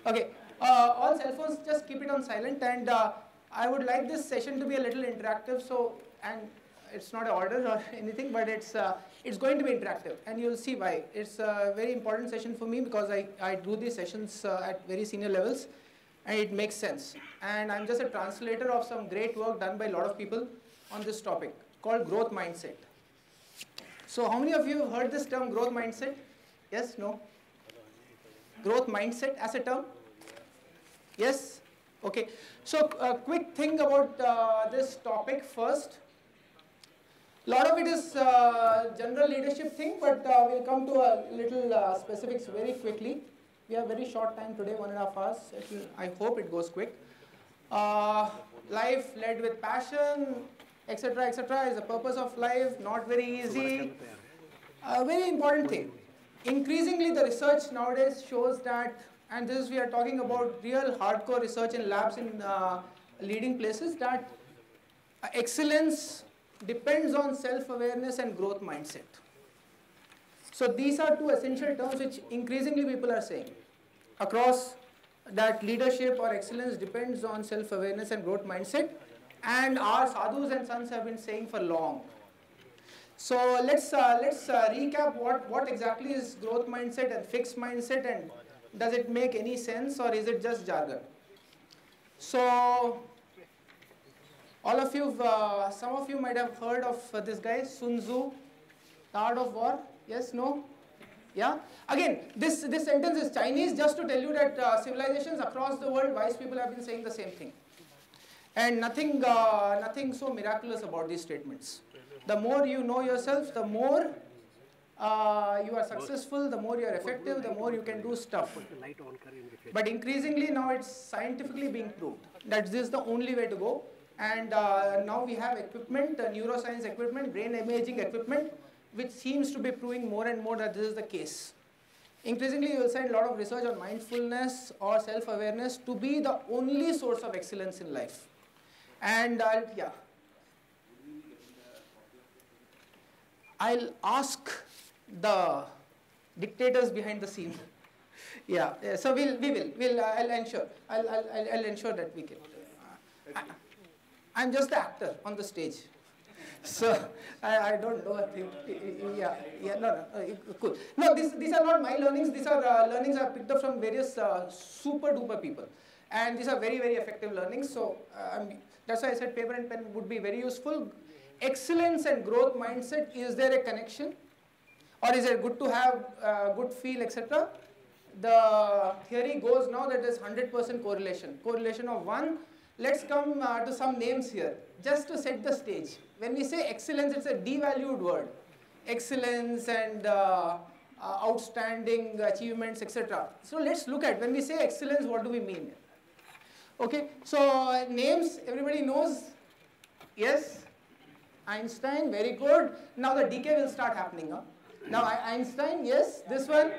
Okay, all cell phones, just keep it on silent, and I would like this session to be a little interactive, so, and it's not an order or anything, but it's going to be interactive, and you'll see why. It's a very important session for me because I do these sessions at very senior levels, and it makes sense. And I'm just a translator of some great work done by a lot of people on this topic called growth mindset. So how many of you have heard this term growth mindset? Yes, no? Growth mindset as a term? Yes? Okay. So a quick thing about this topic first. A lot of it is general leadership thing, but we'll come to a little specifics very quickly. We have very short time today, 1.5 hours. I hope it goes quick. Life led with passion, etc., etc. is the purpose of life, not very easy. A very important thing. Increasingly, the research nowadays shows that, and this we are talking about real hardcore research in labs in leading places, that excellence depends on self-awareness and growth mindset. So these are two essential terms which increasingly people are saying across, that leadership or excellence depends on self-awareness and growth mindset, and our sadhus and sons have been saying for long. So let's recap what exactly is growth mindset and fixed mindset, and does it make any sense or is it just jargon? So all of you, some of you might have heard of this guy, Sun Tzu, The Art of War. Yes, no? Yeah? Again, this sentence is Chinese, just to tell you that civilizations across the world, wise people have been saying the same thing. And nothing so miraculous about these statements. The more you know yourself, the more you are successful, the more you are effective, the more you can do stuff. But increasingly now it's scientifically being proved that this is the only way to go. And now we have equipment, neuroscience equipment, brain imaging equipment, which seems to be proving more and more that this is the case. Increasingly, you will find a lot of research on mindfulness or self-awareness to be the only source of excellence in life. And yeah, I'll ask the dictators behind the scene. Yeah, so I'll ensure that we can. I'm just the actor on the stage. So I don't know a thing. No, cool. No, these are not my learnings. These are learnings I picked up from various super duper people, and these are very, very effective learnings. So that's why I said paper and pen would be very useful. Excellence and growth mindset, is there a connection, or is it good to have good feel, etc.? The theory goes now that there's 100% correlation of 1. Let's come to some names here, just to set the stage. When we say excellence, it's a devalued word. Excellence and outstanding achievements, etc. So let's look at, when we say excellence, what do we mean? Okay, so names, everybody knows. Yes? Einstein, very good. Now the decay will start happening. Huh? Now Einstein, yes. This one,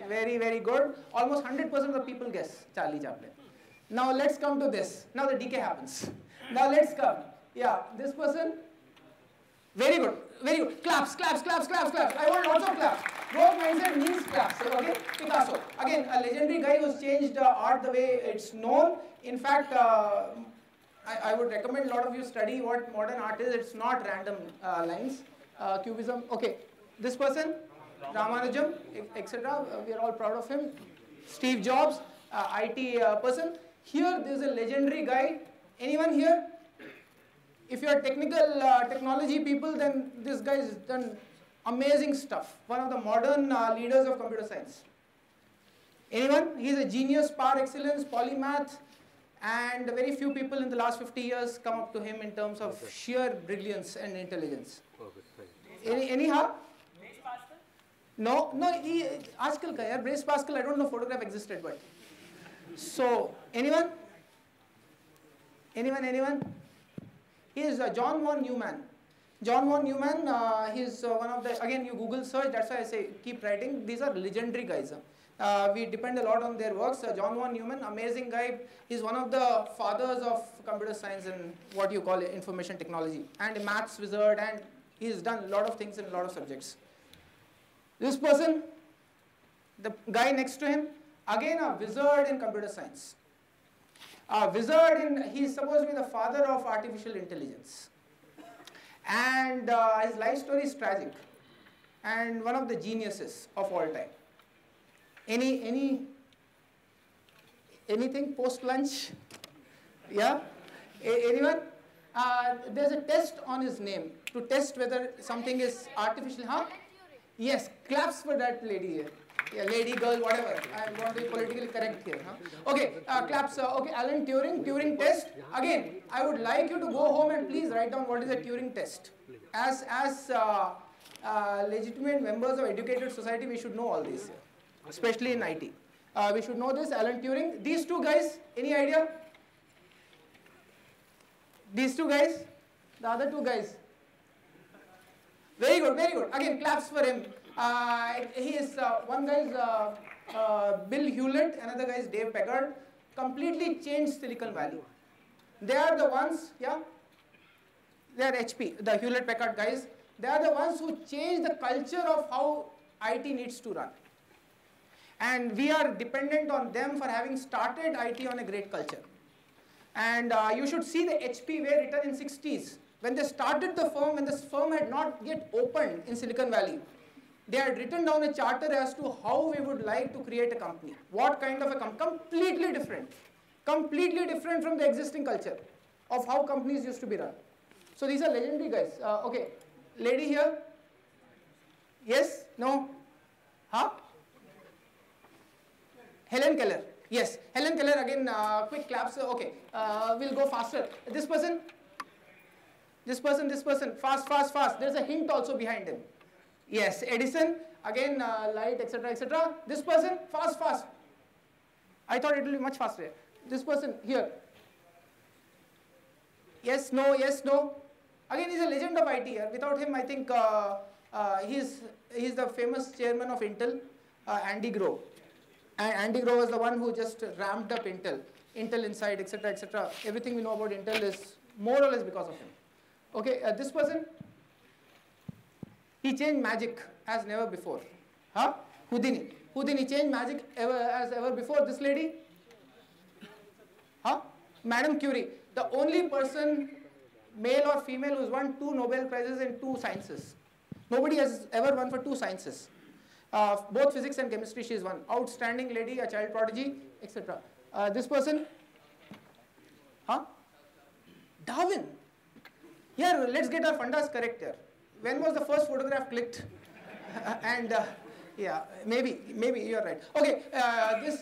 very, very good. Almost 100% of the people guess Charlie Chaplin. Now let's come to this. Now the decay happens. Now let's come. Yeah, this person. Very good. Very good. Claps, claps, claps, claps, claps. I want lots of claps. Growth mindset means claps. Okay? Picasso. Again, a legendary guy who's changed art the way it's known. In fact, I would recommend a lot of you study what modern art is. It's not random lines. Cubism. Okay. This person, Ramanujam, etc. We are all proud of him. Steve Jobs, IT person. Here, there's a legendary guy. Anyone here? If you are technical technology people, then this guy has done amazing stuff. One of the modern leaders of computer science. Anyone? He's a genius, par excellence, polymath, and very few people in the last 50 years come up to him in terms of sheer brilliance and intelligence. Anyhow? No, आजकल का यार Blaise Pascal, I don't know photograph existed, but so anyone? He is John von Neumann. John von Neumann, he's one of the, again you Google search, that's why I say keep writing. These are legendary guys. We depend a lot on their works. John von Neumann, amazing guy. He's one of the fathers of computer science and what you call information technology, and a maths wizard, and he's done a lot of things in a lot of subjects. This person, the guy next to him, Again, a wizard in computer science. A wizard he's supposed to be the father of artificial intelligence. And his life story is tragic. And one of the geniuses of all time. Anything post lunch? Yeah? Anyone? There's a test on his name to test whether something is artificial. Huh? Yes, claps for that lady here. Yeah, lady, girl, whatever. I want to be politically correct here. Huh? Okay, claps. Okay, Alan Turing test. Again, I would like you to go home and please write down what is a Turing test. As legitimate members of educated society, we should know all these here, especially in IT. We should know this, Alan Turing. These two guys, any idea? These two guys? The other two guys? Very good, very good. Again, claps for him. He is, one guy is Bill Hewlett, another guy is Dave Packard. Completely changed Silicon Valley. They are the ones, yeah? They are HP, the Hewlett Packard guys. They are the ones who changed the culture of how IT needs to run. And we are dependent on them for having started IT on a great culture. And you should see the HP way written in 60s. When they started the firm, when this firm had not yet opened in Silicon Valley, they had written down a charter as to how we would like to create a company. What kind of a company? Completely different. Completely different from the existing culture of how companies used to be run. So these are legendary guys. Okay, lady here? Yes? No? Huh? Helen Keller. Yes, Helen Keller, again, quick claps. Okay, we'll go faster. This person? This person, fast, fast, fast. There's a hint also behind him. Yes, Edison, again, light, etc., etc. This person, fast, fast. I thought it will be much faster. This person, here. Yes, no, yes, no. Again, he's a legend of IT here. Without him, I think he's the famous chairman of Intel, Andy Grove. And Andy Grove was the one who just ramped up Intel Inside, etc., etc. Everything we know about Intel is more or less because of him. Okay, this person, he changed magic as never before. Huh? Houdini changed magic as ever before. This lady? Huh? Madame Curie, the only person, male or female, who's won 2 Nobel Prizes in 2 sciences. Nobody has ever won for 2 sciences. Both physics and chemistry she is one. Outstanding lady, a child prodigy, etc. This person? Huh? Darwin. Here, let's get our fundas correct here. When was the first photograph clicked? Yeah, maybe you're right. Okay,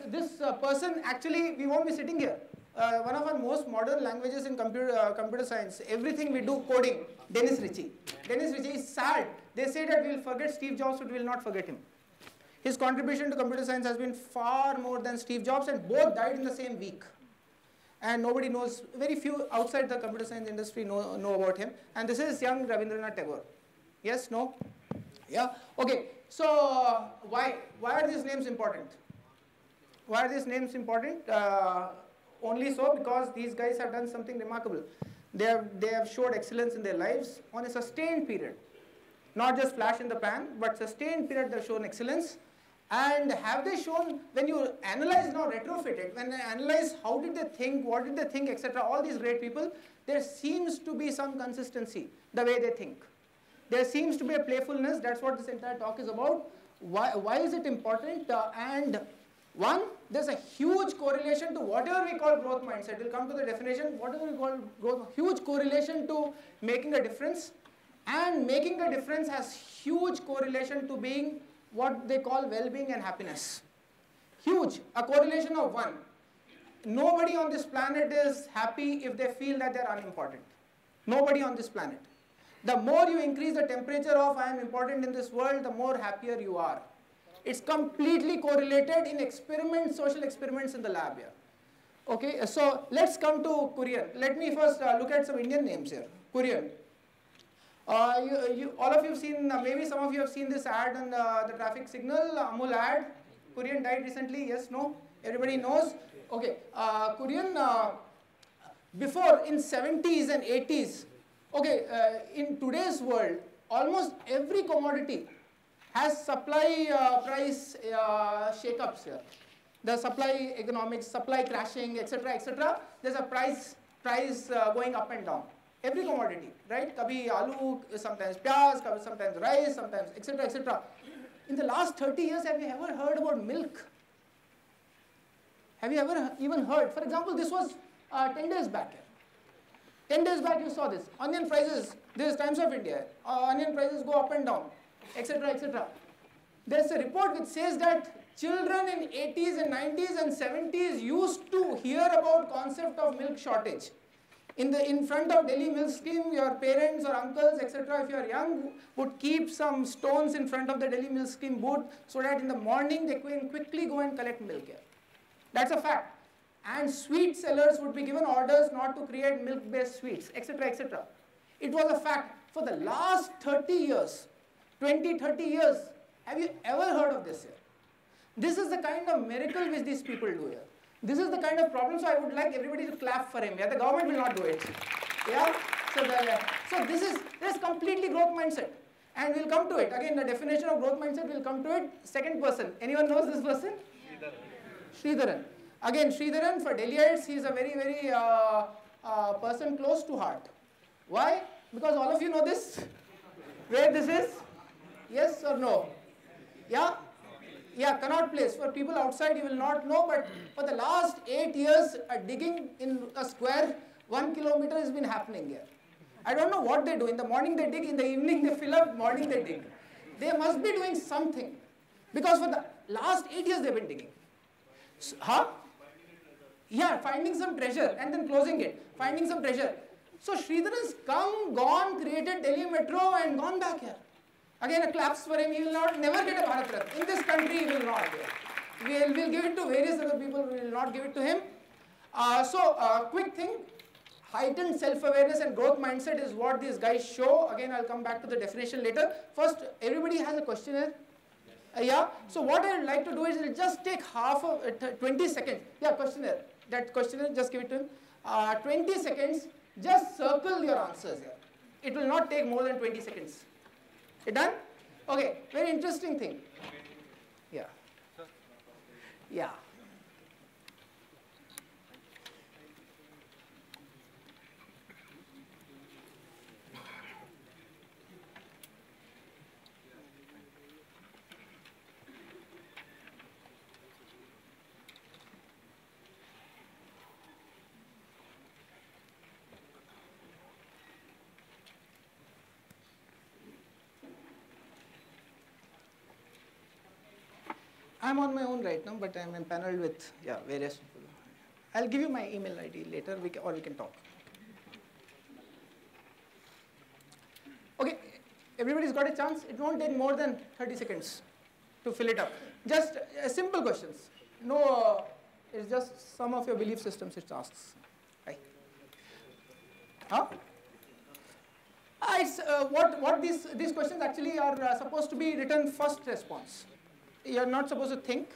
this person, actually, we won't be sitting here. One of our most modern languages in computer science, everything we do coding, Dennis Ritchie. Dennis Ritchie is sad. They say that we'll forget Steve Jobs, but we will not forget him. His contribution to computer science has been far more than Steve Jobs, and both died in the same week. And nobody knows, very few outside the computer science industry know about him. And this is young Rabindranath Tagore. Yes, no? Yeah, okay. So why are these names important? Why are these names important? Only so because these guys have done something remarkable. They have showed excellence in their lives on a sustained period. Not just flash in the pan, but sustained period they've shown excellence. And have they shown, when you analyze now, retrofit it, when I analyze how did they think, what did they think, etc., all these great people, there seems to be some consistency the way they think. There seems to be a playfulness. That's what this entire talk is about. Why is it important? And one, there's a huge correlation to whatever we call growth mindset. We'll come to the definition. Whatever we call growth, huge correlation to making a difference. And making a difference has huge correlation to being what they call well-being and happiness. Huge, a correlation of 1. Nobody on this planet is happy if they feel that they're unimportant. Nobody on this planet. The more you increase the temperature of I am important in this world, the more happier you are. It's completely correlated in experiments, social experiments in the lab here. Okay, so let's come to Kurian. Let me first look at some Indian names here. Kurian. All of you have seen, maybe some of you have seen this ad on the traffic signal, Amul ad. Kurian died recently, yes, no? Everybody knows? Okay, Kurian, before in 70s and 80s, okay, in today's world, almost every commodity has supply price shake-ups here. The supply economics, supply crashing, etc. There's a price going up and down. Every commodity, right? Kabhi aloo, sometimes pyaz, sometimes rice, sometimes etc. In the last 30 years, have you ever heard about milk? Have you ever even heard? For example, this was 10 days back. 10 days back you saw this. Onion prices, this is Times of India. Onion prices go up and down, etc. There's a report which says that children in 80s and 90s and 70s used to hear about concept of milk shortage. In front of Delhi milk scheme, your parents or uncles, etc., if you are young, would keep some stones in front of the Delhi milk scheme booth so that in the morning they can quickly go and collect milk here. That's a fact. And sweet sellers would be given orders not to create milk-based sweets, etc. It was a fact. For the last 30 years, 20, 30 years, have you ever heard of this here? This is the kind of miracle which these people do here. This is the kind of problem, so I would like everybody to clap for him. Yeah, the government will not do it. Yeah? So this is completely growth mindset. And we'll come to it. Again, the definition of growth mindset, we'll come to it. Second person. Anyone knows this person? Sridharan. Again, Sridharan, for Delhiites, he is a very, very person close to heart. Why? Because all of you know this. Where this is? Yes or no? Yeah? Yeah, Connaught Place. For people outside, you will not know, but for the last 8 years, digging in a square, 1 kilometer has been happening here. I don't know what they do. In the morning they dig, in the evening they fill up, morning they dig. They must be doing something. Because for the last 8 years they've been digging. Yeah, finding some treasure and then closing it. Finding some treasure. So Sridharan's come, gone, created Delhi Metro and gone back here. Again, a claps for him. He will never get a Bharat Ratna. In this country, he will not get. We'll give it to various other people. We will not give it to him. Quick thing. Heightened self-awareness and growth mindset is what these guys show. Again, I'll come back to the definition later. First, everybody has a questionnaire. Yeah. So what I would like to do is just take 20 seconds. Yeah, questionnaire. That questionnaire, just give it to him. 20 seconds. Just circle your answers here. It will not take more than 20 seconds. You done? Okay. Very interesting thing. Yeah. Yeah. I'm on my own right now, but I'm empaneled with various people. I'll give you my email ID later, or we can talk. Okay, everybody's got a chance. It won't take more than 30 seconds to fill it up. Just simple questions. No, it's just some of your belief systems it asks. Right? Huh? What these questions actually are supposed to be written first response. You're not supposed to think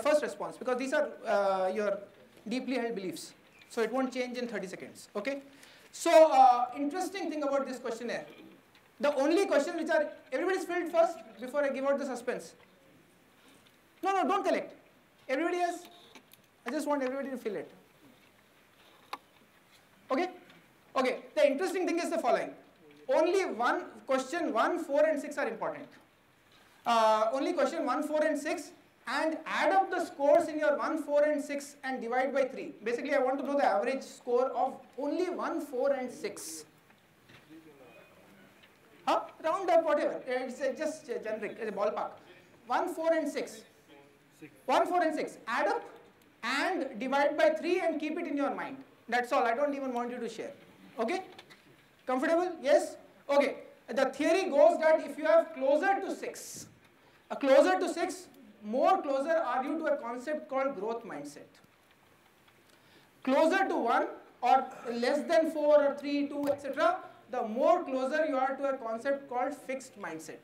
first response because these are your deeply held beliefs. So it won't change in 30 seconds. Okay. So interesting thing about this questionnaire. The only questions which are everybody's filled first before I give out the suspense. No, don't collect. Everybody else. I just want everybody to fill it. Okay. Okay. The interesting thing is the following. Only question 1, 4, and 6 are important. Only question 1, 4, and 6, and add up the scores in your 1, 4, and 6 and divide by 3. Basically, I want to know the average score of only 1, 4, and 6. Round up, whatever. It's just generic, it's a ballpark. 1, 4, and 6. 1, 4, and 6. Add up and divide by 3 and keep it in your mind. That's all. I don't even want you to share. Okay? Comfortable? Yes? Okay. The theory goes that if you have closer to 6, more closer are you to a concept called growth mindset. Closer to 1 or less than 4 or 3, 2, etc., the more closer you are to a concept called fixed mindset.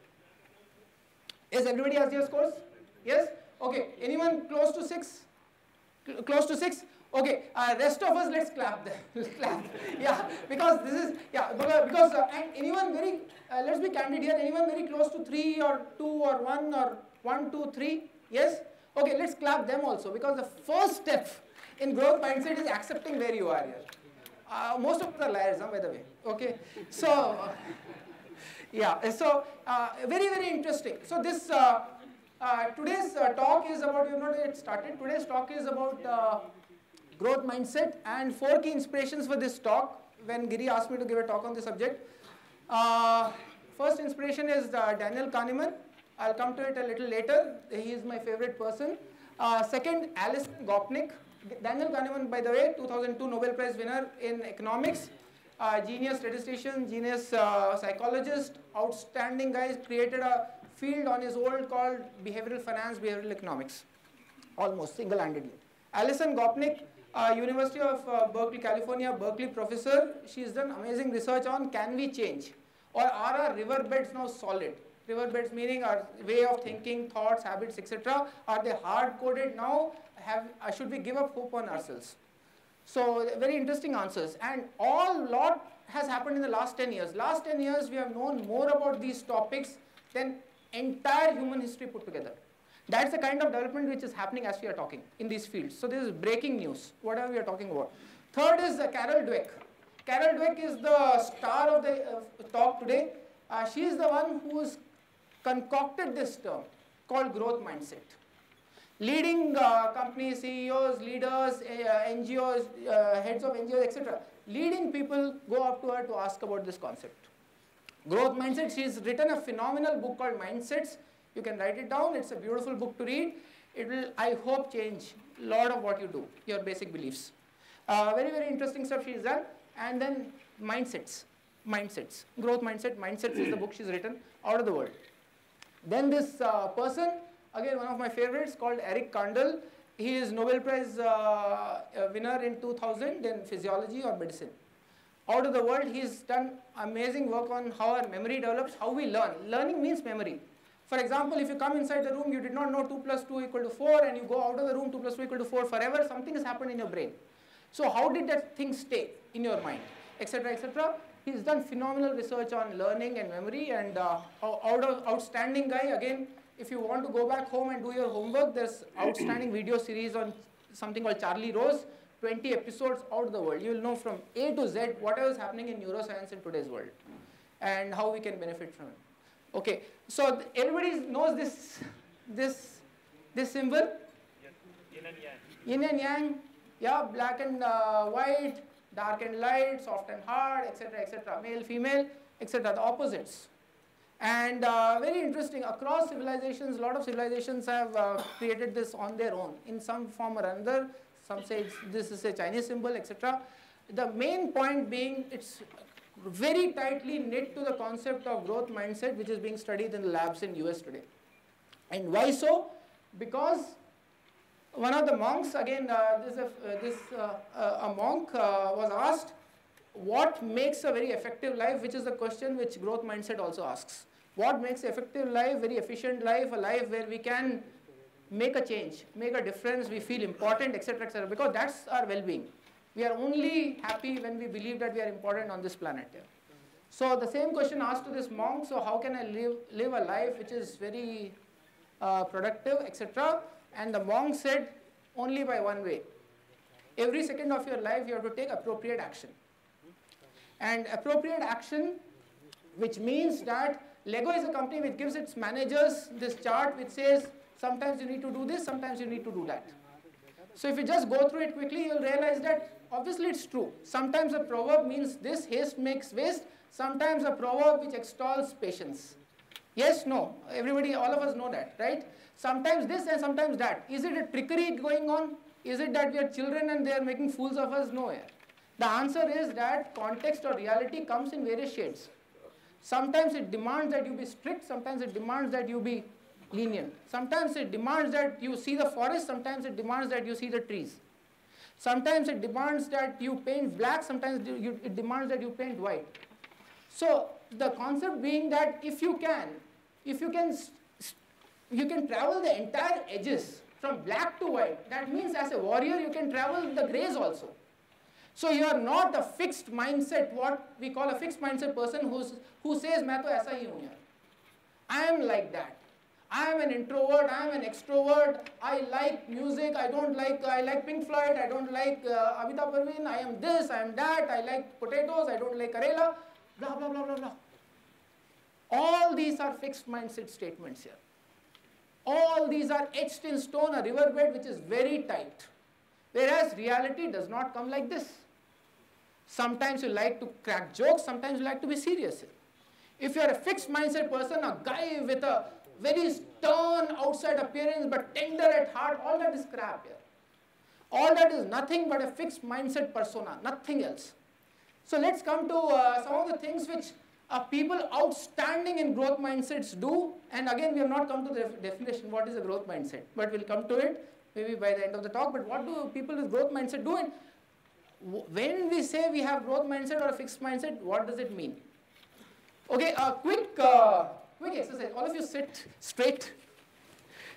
Is everybody has their scores? Yes? Okay. Anyone close to 6? Close to 6? Okay, rest of us, let's clap there. Clap. Yeah, because this is, and anyone very, let's be candid here, anyone very close to 3 or 2 or 1 or 1, 2, 3? Yes? Okay, let's clap them also, because the first step in growth mindset is accepting where you are here. Most of the liars, by the way. Okay, so yeah, so very, very interesting. So this today's talk is about, it started. Today's talk is about growth mindset, and 4 key inspirations for this talk when Giri asked me to give a talk on this subject. First inspiration is Daniel Kahneman. I'll come to it a little later. He is my favorite person. Second, Alison Gopnik. Daniel Kahneman, by the way, 2002 Nobel Prize winner in economics. Genius statistician, genius psychologist, outstanding guy, created a field on his own called behavioral finance, behavioral economics, almost single-handedly. Alison Gopnik, University of Berkeley, California, Berkeley professor. She's done amazing research on, can we change? Or are our riverbeds now solid? Riverbeds meaning our way of thinking, thoughts, habits, etc. Are they hard-coded now? Should we give up hope on ourselves? So very interesting answers. And lot has happened in the last 10 years. Last 10 years, we have known more about these topics than entire human history put together. That's the kind of development which is happening as we are talking in these fields. So this is breaking news, whatever we are talking about. Third is Carol Dweck. Carol Dweck is the star of the talk today. She is the one who's concocted this term called growth mindset. Leading companies, CEOs, leaders, NGOs, heads of NGOs, etc. Leading people go up to her to ask about this concept. Growth mindset, she's written a phenomenal book called Mindsets. You can write it down. It's a beautiful book to read. It will, I hope, change a lot of what you do, your basic beliefs. Very, very interesting stuff she's done. And then mindsets. Growth mindset. Mindsets is the book she's written, out of the world. Then this person, again, one of my favorites, called Eric Kandel. He is Nobel Prize winner in 2000 in physiology or medicine. Out of the world, he's done amazing work on how our memory develops, how we learn. Learning means memory. For example, if you come inside the room, you did not know 2 plus 2 equal to 4, and you go out of the room, 2 plus 2 equal to 4 forever, something has happened in your brain. So how did that thing stay in your mind, etc., etc.? He's done phenomenal research on learning and memory, and outstanding guy. Again, if you want to go back home and do your homework, there's outstanding video series on something called Charlie Rose, 20 episodes out of the world. You will know from A to Z whatever is happening in neuroscience in today's world and how we can benefit from it. Okay, so everybody knows this symbol? Yin and yang. Yin and yang, yeah, black and white, dark and light, soft and hard, etc., etc., male, female, etc., the opposites. And very interesting, across civilizations, a lot of civilizations have created this on their own in some form or another. Some say this is a Chinese symbol, etc. The main point being it's very tightly knit to the concept of growth mindset, which is being studied in the labs in US today. And why so? Because one of the monks, again, a monk was asked, what makes a very effective life, which is the question which growth mindset also asks. What makes effective life, very efficient life, a life where we can make a change, make a difference, we feel important, etc., etc., because that's our well-being. We are only happy when we believe that we are important on this planet. Yeah. So the same question asked to this monk, so how can I live a life which is very productive, etc.? And the monk said, only by one way. Every second of your life, you have to take appropriate action. And appropriate action, which means that Lego is a company which gives its managers this chart which says, sometimes you need to do this, sometimes you need to do that. So if you just go through it quickly, you'll realize that obviously it's true. Sometimes a proverb means this, haste makes waste. Sometimes a proverb which extols patience. Yes, no, everybody, all of us know that, right? Sometimes this and sometimes that. Is it a trickery going on? Is it that we are children and they are making fools of us? No. The answer is that context or reality comes in various shades. Sometimes it demands that you be strict, sometimes it demands that you be lenient. Sometimes it demands that you see the forest, sometimes it demands that you see the trees. Sometimes it demands that you paint black, sometimes it demands that you paint white. So the concept being that if you can travel the entire edges from black to white, that means as a warrior you can travel the grays also. So you are not a fixed mindset, what we call a fixed mindset person who says, "मैं तो ऐसा ही हूँ यार." I am like that. I am an introvert, I am an extrovert, I like music, I like Pink Floyd, I don't like Amitabh Bachchan, I am this, I am that, I like potatoes, I don't like Karela, blah, blah, blah, blah, blah. All these are fixed mindset statements here. All these are etched in stone, a riverbed which is very tight. Whereas reality does not come like this. Sometimes you like to crack jokes, sometimes you like to be serious. If you are a fixed mindset person, a guy with a very stern outside appearance but tender at heart, all that is crap here. All that is nothing but a fixed mindset persona, nothing else. So let's come to some of the things which people outstanding in growth mindsets do. And again, we have not come to the definition, what is a growth mindset, but we'll come to it maybe by the end of the talk. But what do people with growth mindset do? And when we say we have growth mindset or a fixed mindset, what does it mean? Okay, a quick exercise. All of you sit straight.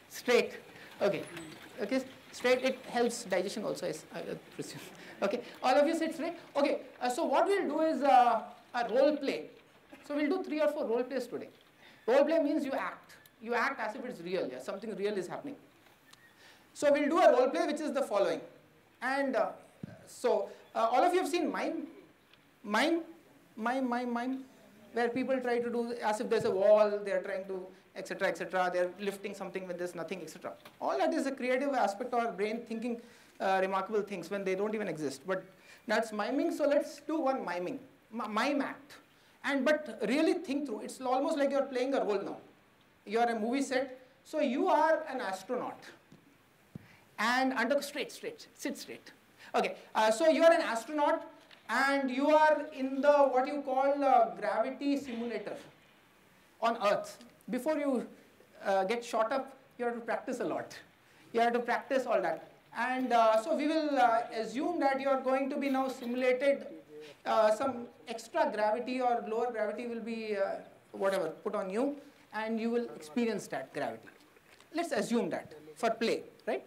Straight. Okay. Okay, straight. It helps digestion also, I presume. Okay, all of you sit straight. Okay, so what we'll do is a role play. So we'll do 3 or 4 role plays today. Role play means you act. You act as if it's real. Yeah, something real is happening. So we'll do a role play which is the following. And all of you have seen mime, where people try to do as if there's a wall, they're trying to, etc., etc., they're lifting something when there's nothing, etc. All that is a creative aspect of our brain thinking remarkable things when they don't even exist. But that's miming, so let's do one mime act. But really think through, it's almost like you're playing a role now. You're a movie set, so you are an astronaut. And sit straight. Okay, so you are an astronaut and you are in the what you call gravity simulator on Earth. Before you get shot up, you have to practice a lot. You have to practice all that. And so we will assume that you are going to be now simulated, some extra gravity or lower gravity will be whatever put on you, and you will experience that gravity. Let's assume that for play, right?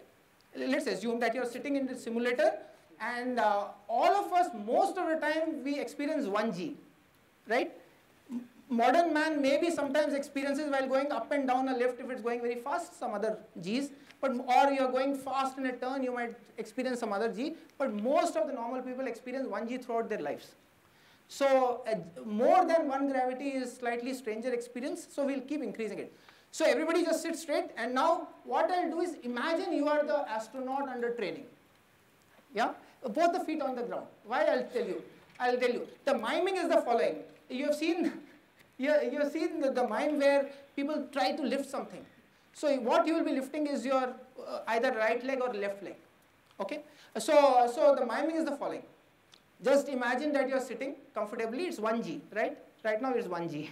Let's assume that you're sitting in the simulator and all of us, most of the time, we experience 1G, right? Modern man maybe sometimes experiences while going up and down a lift if it's going very fast, some other Gs, or you're going fast in a turn, you might experience some other G, but most of the normal people experience 1G throughout their lives. So more than one gravity is slightly stranger experience, so we'll keep increasing it. So everybody just sit straight, and now what I'll do is imagine you are the astronaut under training. Yeah? Both the feet on the ground. Why? I'll tell you. The miming is the following. You have seen the mime where people try to lift something. So what you will be lifting is your either right leg or left leg. Okay? So the miming is the following. Just imagine that you're sitting comfortably. It's 1G, right? Right now it's 1G.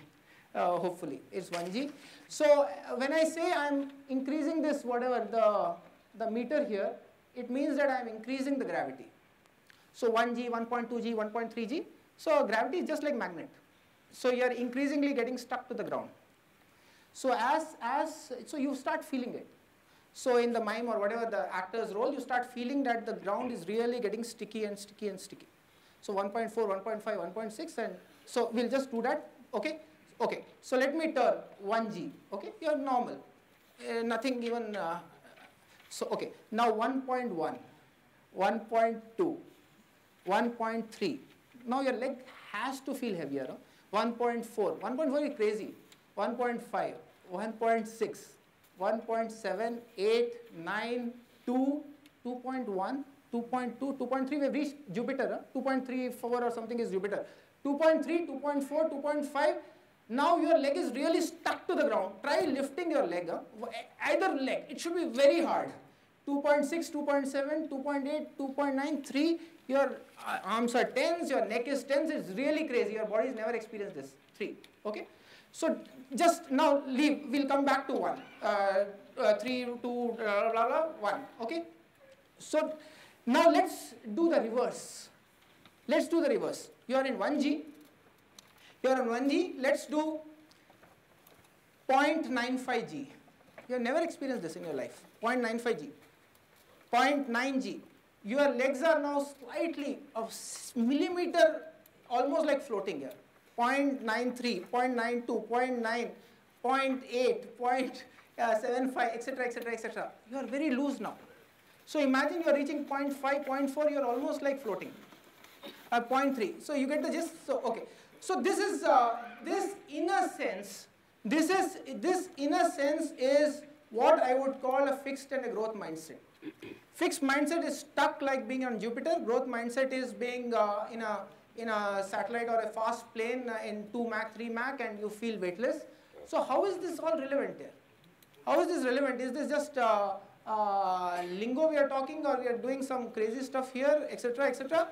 Hopefully it's 1G. So when I say I'm increasing this whatever the meter here, it means that I'm increasing the gravity. So 1G, 1.2G, 1.3G. So gravity is just like magnet. So you're increasingly getting stuck to the ground. So so you start feeling it. So in the mime or whatever the actor's role, you start feeling that the ground is really getting sticky and sticky and sticky. So 1.4, 1.5, 1.6, and so we'll just do that. Okay. Okay. So let me turn 1G. Okay. You're normal. Nothing even. So okay. Now 1.1, 1.2, 1.3. Now your leg has to feel heavier. 1.4. 1.4 is crazy. 1.5, 1.6, 1.7, 8, 9, 2, 2.1, 2.2, 2.3, we have reached Jupiter. 2.34 or something is Jupiter. 2.3, 2.4, 2.5. Now your leg is really stuck to the ground. Try lifting your leg. Either leg. It should be very hard. 2.6, 2.7, 2.8, 2.9, 3. Your arms are tense. Your neck is tense. It's really crazy. Your body has never experienced this. 3. Okay. So just now leave. We'll come back to 1. 3, 2, blah, blah, blah, 1. Okay. So now let's do the reverse. Let's do the reverse. You are in 1G. You are on 1G. Let's do 0.95G. You have never experienced this in your life. 0.95G. 0.9G. Your legs are now slightly of millimeter, almost like floating here. 0.93, 0.92, 0.9, 0.8, 7.5, etc., etc., etc. You are very loose now. So imagine you are reaching 0.5, 0.4, you are almost like floating. 0.3. So you get the gist. So okay. So this is this in a sense. This in a sense is what I would call a fixed and a growth mindset. Fixed mindset is stuck like being on Jupiter. Growth mindset is being in a satellite or a fast plane in 2 Mach, 3 Mach, and you feel weightless. So how is this all relevant here? How is this relevant? Is this just lingo we are talking, or we are doing some crazy stuff here, etc., etc.?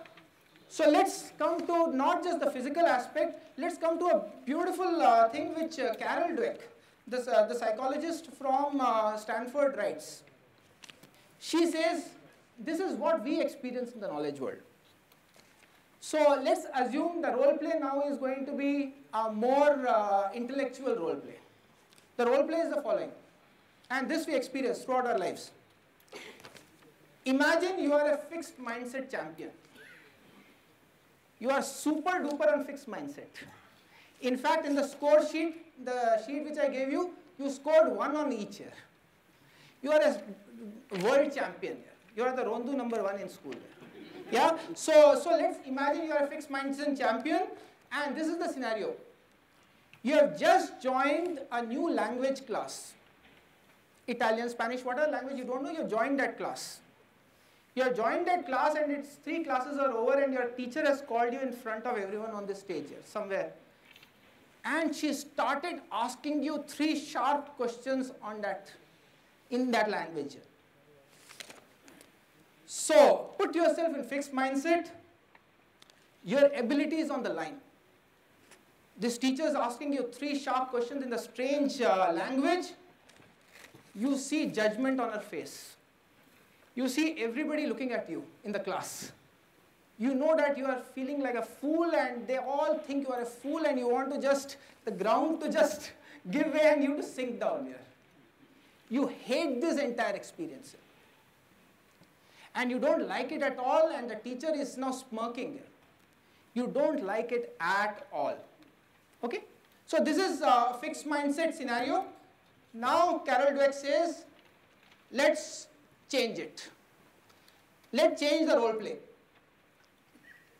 So let's come to not just the physical aspect. Let's come to a beautiful thing which Carol Dweck, the psychologist from Stanford, writes. She says, this is what we experience in the knowledge world. So let's assume the role play now is going to be a more intellectual role play. The role play is the following, and this we experience throughout our lives. Imagine you are a fixed mindset champion. You are super duper on fixed mindset. In fact, in the score sheet, the sheet which I gave you, you scored 1 on each here. You are a world champion here. You are the Rondu #1 in school here. Yeah? So let's imagine you are a fixed mindset champion, and this is the scenario. You have just joined a new language class. Italian, Spanish, whatever language you don't know, you have joined that class. You have joined that class and its 3 classes are over, and your teacher has called you in front of everyone on the stage here, somewhere. And she started asking you 3 sharp questions on that, in that language. So, put yourself in fixed mindset. Your ability is on the line. This teacher is asking you 3 sharp questions in the strange language. You see judgment on her face. You see everybody looking at you in the class. You know that you are feeling like a fool, and they all think you are a fool, and you want to just, the ground to just give way and you to sink down here. You hate this entire experience. And you don't like it at all, and the teacher is now smirking here. You don't like it at all. Okay? So this is a fixed mindset scenario. Now Carol Dweck says, let's change it. Let's change the role play.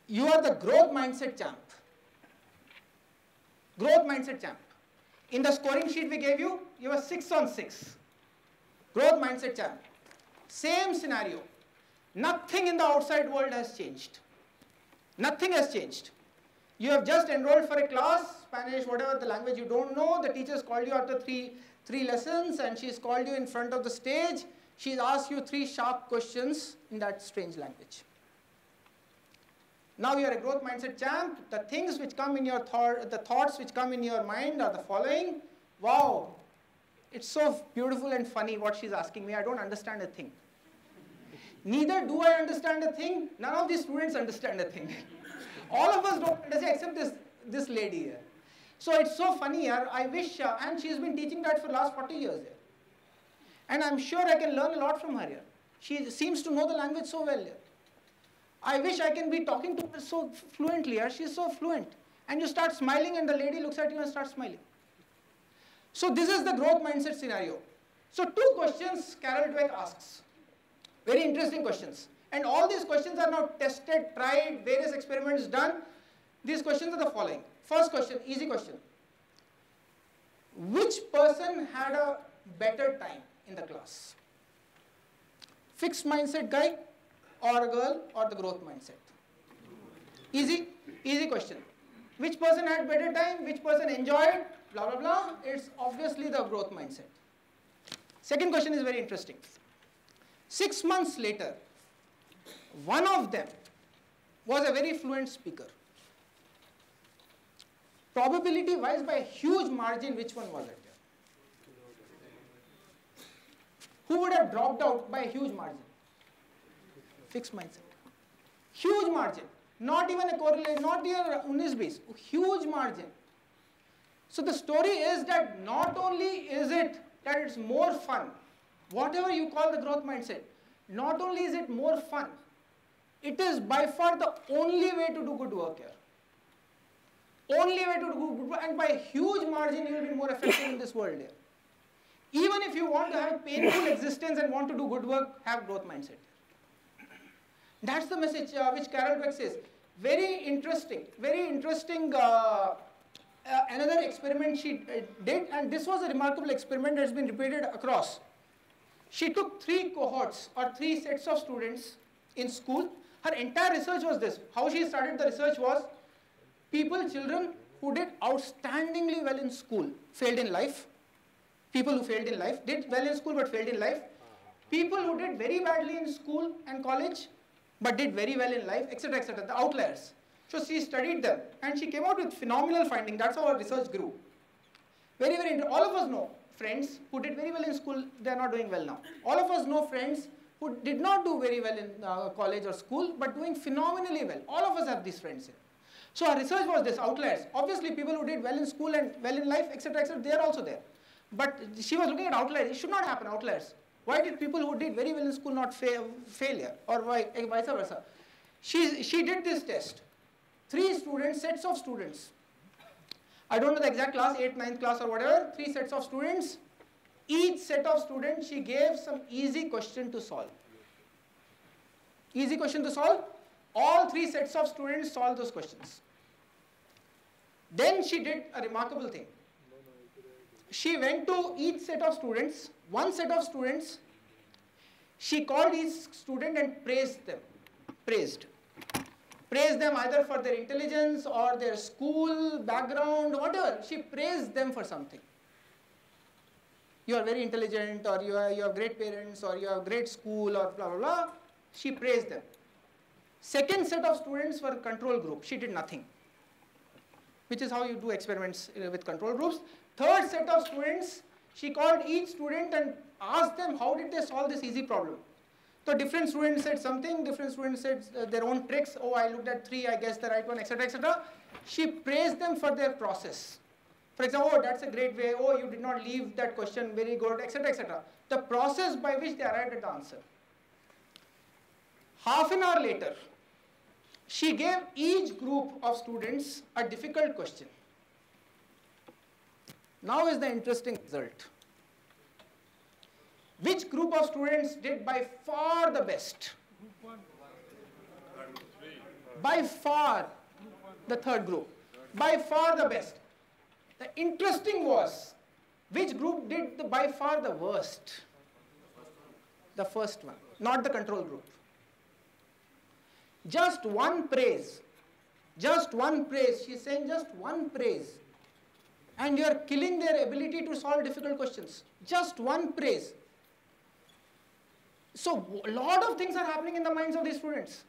You are the growth mindset champ. Growth mindset champ. In the scoring sheet we gave you, you were 6 on 6. Growth mindset champ. Same scenario. Nothing in the outside world has changed. Nothing has changed. You have just enrolled for a class, Spanish, whatever the language you don't know. The teacher's called you after three lessons, and she's called you in front of the stage. She's asked you 3 sharp questions in that strange language. Now you are a growth mindset champ. The things which come in your the thoughts which come in your mind are the following. Wow, it's so beautiful and funny what she's asking me. I don't understand a thing. Neither do I understand a thing. None of these students understand a thing. All of us don't understand except this lady here. So it's so funny here. I wish, and she's been teaching that for the last 40 years here. And I'm sure I can learn a lot from her here. She seems to know the language so well here. I wish I can be talking to her so fluently here. She's so fluent. And you start smiling, and the lady looks at you and starts smiling. So this is the growth mindset scenario. So 2 questions Carol Dweck asks. Very interesting questions. And all these questions are now tested, tried, various experiments done. These questions are the following. First question, easy question. Which person had a better time in the class? Fixed mindset guy or a girl, or the growth mindset? Easy, easy question. Which person had better time? Which person enjoyed? Blah, blah, blah. It's obviously the growth mindset. Second question is very interesting. 6 months later, one of them was a very fluent speaker. Probability wise, by a huge margin, which one was it? Who would have dropped out by a huge margin? Fixed mindset. Huge margin. Not even a correlation, not even 19-20. Huge margin. So the story is that not only is it that it's more fun, whatever you call the growth mindset, not only is it more fun, it is by far the only way to do good work here. Only way to do good work, and by a huge margin you will be more effective in this world here. Even if you want to have a painful existence and want to do good work, have growth mindset. That's the message which Carol Dweck says. Very interesting, very interesting. Another experiment she did, and this was a remarkable experiment that has been repeated across. She took 3 cohorts or 3 sets of students in school. Her entire research was this. How she started the research was children who did outstandingly well in school, failed in life. People who failed in life, did well in school but failed in life. People who did very badly in school and college but did very well in life, etc., etc., the outliers. So she studied them and she came out with phenomenal finding. That's how her research grew. Very, very interesting. All of us know friends who did very well in school, they are not doing well now. All of us know friends who did not do very well in college or school but doing phenomenally well. All of us have these friends here. So our research was this, outliers. Obviously people who did well in school and well in life, etc., etc., they are also there. But she was looking at outliers. It should not happen, outliers. Why did people who did very well in school not failure, or why, vice versa? She did this test. 3 students, sets of students. I don't know the exact class, 8th, 9th class or whatever, 3 sets of students. Each set of students, she gave some easy question to solve. Easy question to solve. All 3 sets of students solved those questions. Then she did a remarkable thing. She went to each set of students, one set of students, she called each student and praised them. Praised them either for their intelligence or their school background, whatever. She praised them for something. You are very intelligent, or you have great parents, or you have great school, or blah, blah, blah. She praised them. Second set of students were control group. She did nothing, which is how you do experiments with control groups. Third set of students, she called each student and asked them how did they solve this easy problem. So different students said something, different students said their own tricks. Oh, I looked at 3, I guessed the right one, etc., etc. She praised them for their process. For example, oh, that's a great way. Oh, you did not leave that question, very good, etc., etc. The process by which they arrived at the answer. Half an hour later, she gave each group of students a difficult question. Now is the interesting result. Which group of students did by far the best? By far, the third group. By far the best. The interesting was, which group did by far the worst? The first one, not the control group. Just one praise. Just one praise. She's saying just one praise. And you are killing their ability to solve difficult questions. Just one praise. So a lot of things are happening in the minds of these students.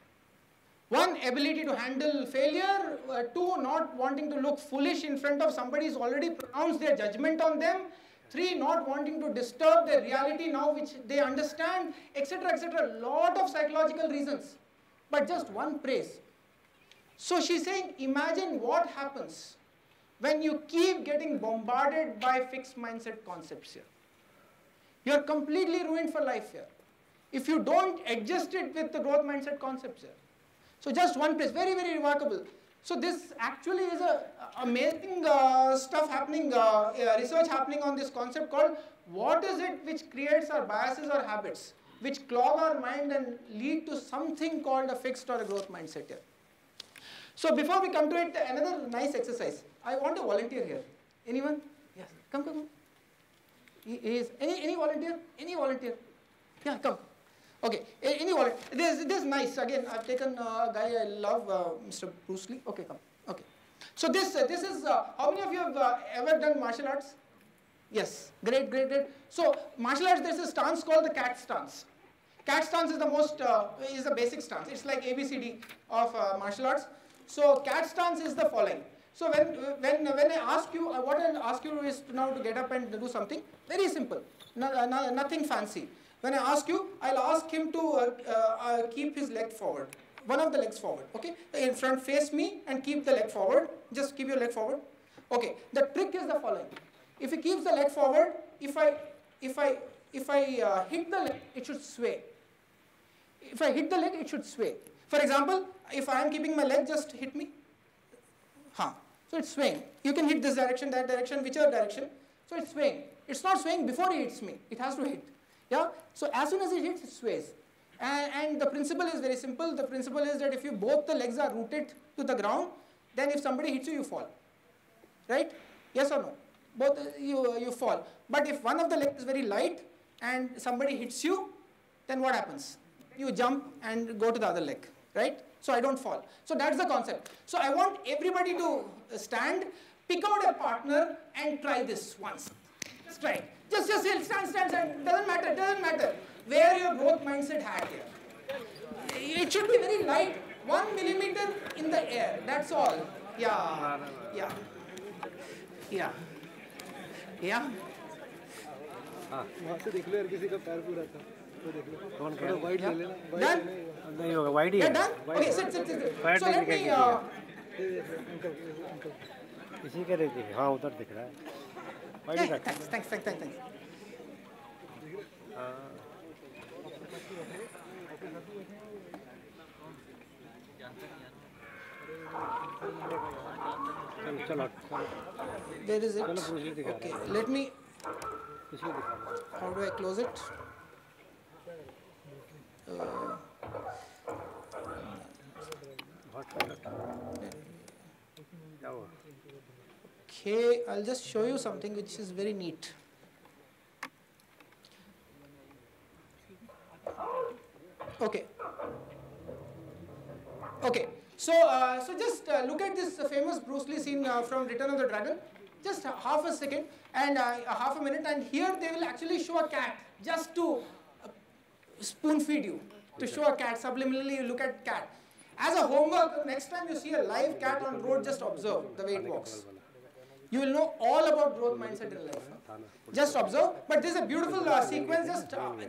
1, ability to handle failure. 2, not wanting to look foolish in front of somebody who's already pronounced their judgment on them. 3, not wanting to disturb their reality now which they understand, etc., etc. Lot of psychological reasons. But just one praise. So she's saying, imagine what happens when you keep getting bombarded by fixed mindset concepts here. You're completely ruined for life here, if you don't adjust it with the growth mindset concepts here. So just one place, very, very remarkable. So this actually is a amazing stuff happening, research happening on this concept called what is it which creates our biases or habits, which clog our mind and lead to something called a fixed or a growth mindset here. So before we come to it, another nice exercise. I want a volunteer here. Anyone? Yes. Come. Any volunteer? Any volunteer? Yeah, come. Okay. Any volunteer? This is nice. Again, I've taken a guy I love, Mr. Bruce Lee. Okay, come. Okay. So this is how many of you have ever done martial arts? Yes. Great. So martial arts, there's a stance called the cat stance. Cat stance is the basic stance. It's like ABCD of martial arts. So cat stance is the following. So when I ask you, what I'll ask you is now to get up and do something very simple, nothing fancy. When I ask you, I'll ask him to keep his leg forward, one of the legs forward. Okay, in front, face me and keep the leg forward. Just keep your leg forward. Okay. The trick is the following. If he keeps the leg forward, if I hit the leg, it should sway. If I hit the leg, it should sway. For example, if I am keeping my leg, just hit me. So it's swaying. You can hit this direction, that direction, whichever direction. So it's swaying. It's not swaying before it hits me. It has to hit. Yeah. So as soon as it hits, it sways. And the principle is very simple. The principle is that if you both the legs are rooted to the ground, then if somebody hits you, you fall. Right? Yes or no? Both you fall. But if one of the legs is very light and somebody hits you, then what happens? You jump and go to the other leg. Right? So I don't fall. So that's the concept. So I want everybody to stand, pick out a partner and try this once. Just try it. Just stand. Doesn't matter. Where your growth mindset hat here. It should be very light, 1 millimeter in the air. That's all. Yeah. वहाँ से देख लो यार किसी का पैर पूरा था तो देख लो कौन कह रहा वाइट ले लेना Done? नहीं होगा वाइट ही है Done? Okay, sit. So let me इसी के देखिए हाँ उधर दिख रहा है वाइट ही रखा thanks. चलो Where is it? Okay, let me. How do I close it? Okay, I'll just show you something which is very neat. Okay. So just look at this famous Bruce Lee scene from Return of the Dragon. Just half a second and half a minute, and here they will actually show a cat just to spoon feed you. To show a cat, subliminally you look at cat. As a homework, next time you see a live cat on road, just observe the way it walks. You will know all about growth mindset in life. Just observe. But this is a beautiful sequence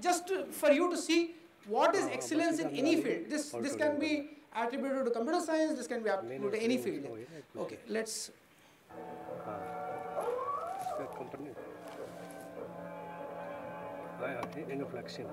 just for you to see what is excellence in any field. This can be attributed to computer science. This can be attributed to any field. Okay, let's. Inflexion.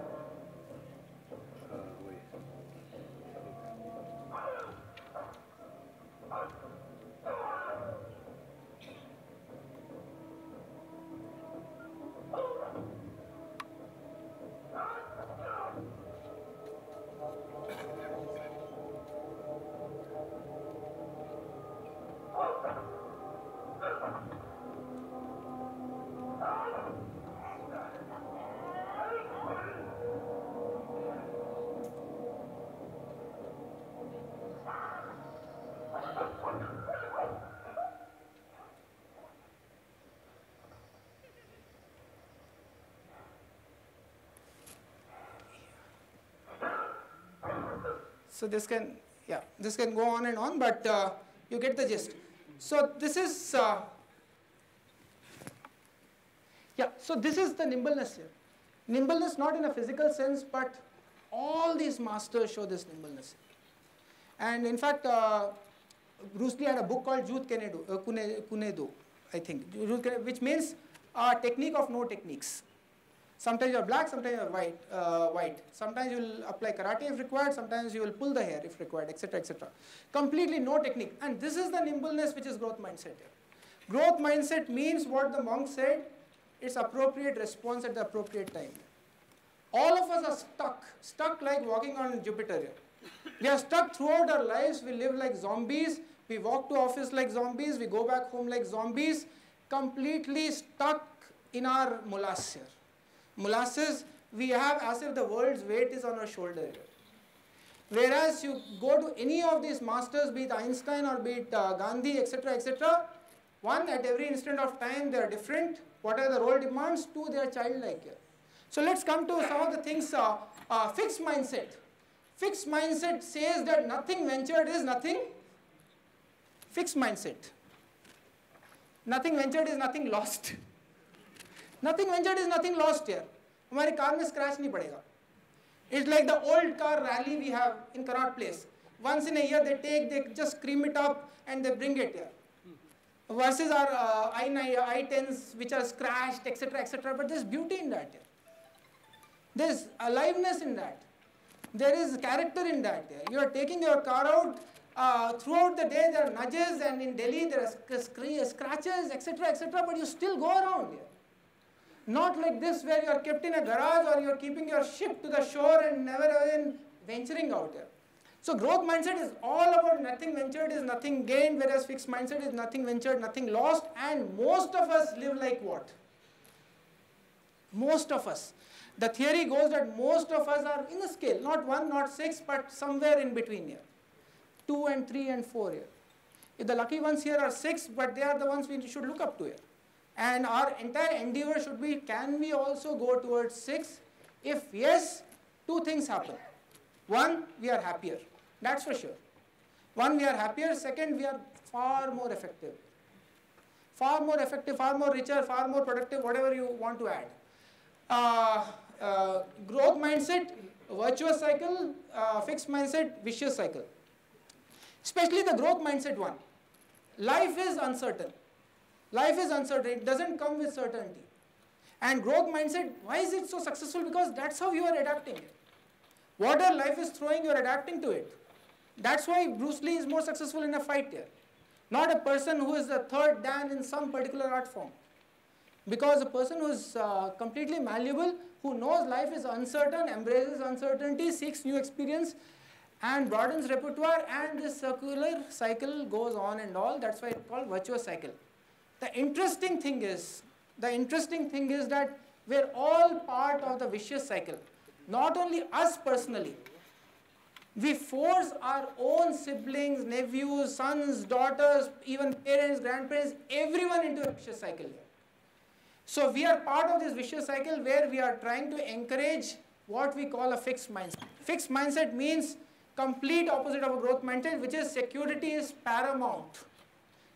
So this can go on and on, but you get the gist. So this is so this is the nimbleness here. Nimbleness not in a physical sense, but all these masters show this nimbleness. And in fact, Bruce Lee had a book called Juth Kunedo, I think, which means technique of no techniques. Sometimes you are black, sometimes you are white. Sometimes you will apply karate if required, sometimes you will pull the hair if required, etc., etc. Completely no technique. And this is the nimbleness which is growth mindset here. Growth mindset means what the monk said, it's appropriate response at the appropriate time. All of us are stuck like walking on Jupiter here. We are stuck throughout our lives. We live like zombies. We walk to office like zombies. We go back home like zombies. Completely stuck in our molasses here. Molasses, we have as if the world's weight is on our shoulder here. Whereas you go to any of these masters, be it Einstein or be it Gandhi, etc., etc., one, at every instant of time, they are different. What are the role demands? Two, they are childlike here. So let's come to some of the things. Fixed mindset. Fixed mindset says that nothing ventured is nothing. Fixed mindset. Nothing ventured is nothing lost. Nothing ventured is nothing lost here. हमारी car में scratch नहीं पड़ेगा. It's like the old car rally we have in Connaught Place. Once in a year they just cream it up and they bring it here. Versus our I-10s which are scratched, etc., etc. But there's beauty in that here. There's aliveness in that. There is character in that here. You are taking your car out. Throughout the day there are nudges, and in Delhi there are scratches, etc., etc. But you still go around here. Not like this where you are kept in a garage or you are keeping your ship to the shore and never again venturing out here. So growth mindset is all about nothing ventured is nothing gained, whereas fixed mindset is nothing ventured, nothing lost, and most of us live like what? Most of us. The theory goes that most of us are in a scale, not 1, not 6, but somewhere in between here. 2 and 3 and 4 here. If the lucky ones here are 6, but they are the ones we should look up to here. And our entire endeavor should be, can we also go towards 6? If yes, 2 things happen. 1, we are happier. That's for sure. 1, we are happier. 2nd, we are far more effective. Far more effective, far more richer, far more productive, whatever you want to add. Growth mindset, virtuous cycle, fixed mindset, vicious cycle. Especially the growth mindset one. Life is uncertain. Life is uncertain. It doesn't come with certainty. And growth mindset, why is it so successful? Because that's how you are adapting it. Whatever life is throwing, you are adapting to it. That's why Bruce Lee is more successful in a fight here. Not a person who is the third Dan in some particular art form. Because a person who is completely malleable, who knows life is uncertain, embraces uncertainty, seeks new experience, and broadens repertoire, and this circular cycle goes on and all. That's why it's called virtuous cycle. The interesting thing is that we're all part of the vicious cycle. Not only us personally, we force our own siblings, nephews, sons, daughters, even parents, grandparents, everyone into a vicious cycle here. So we are part of this vicious cycle where we are trying to encourage what we call a fixed mindset. Fixed mindset means complete opposite of a growth mindset, which is security is paramount.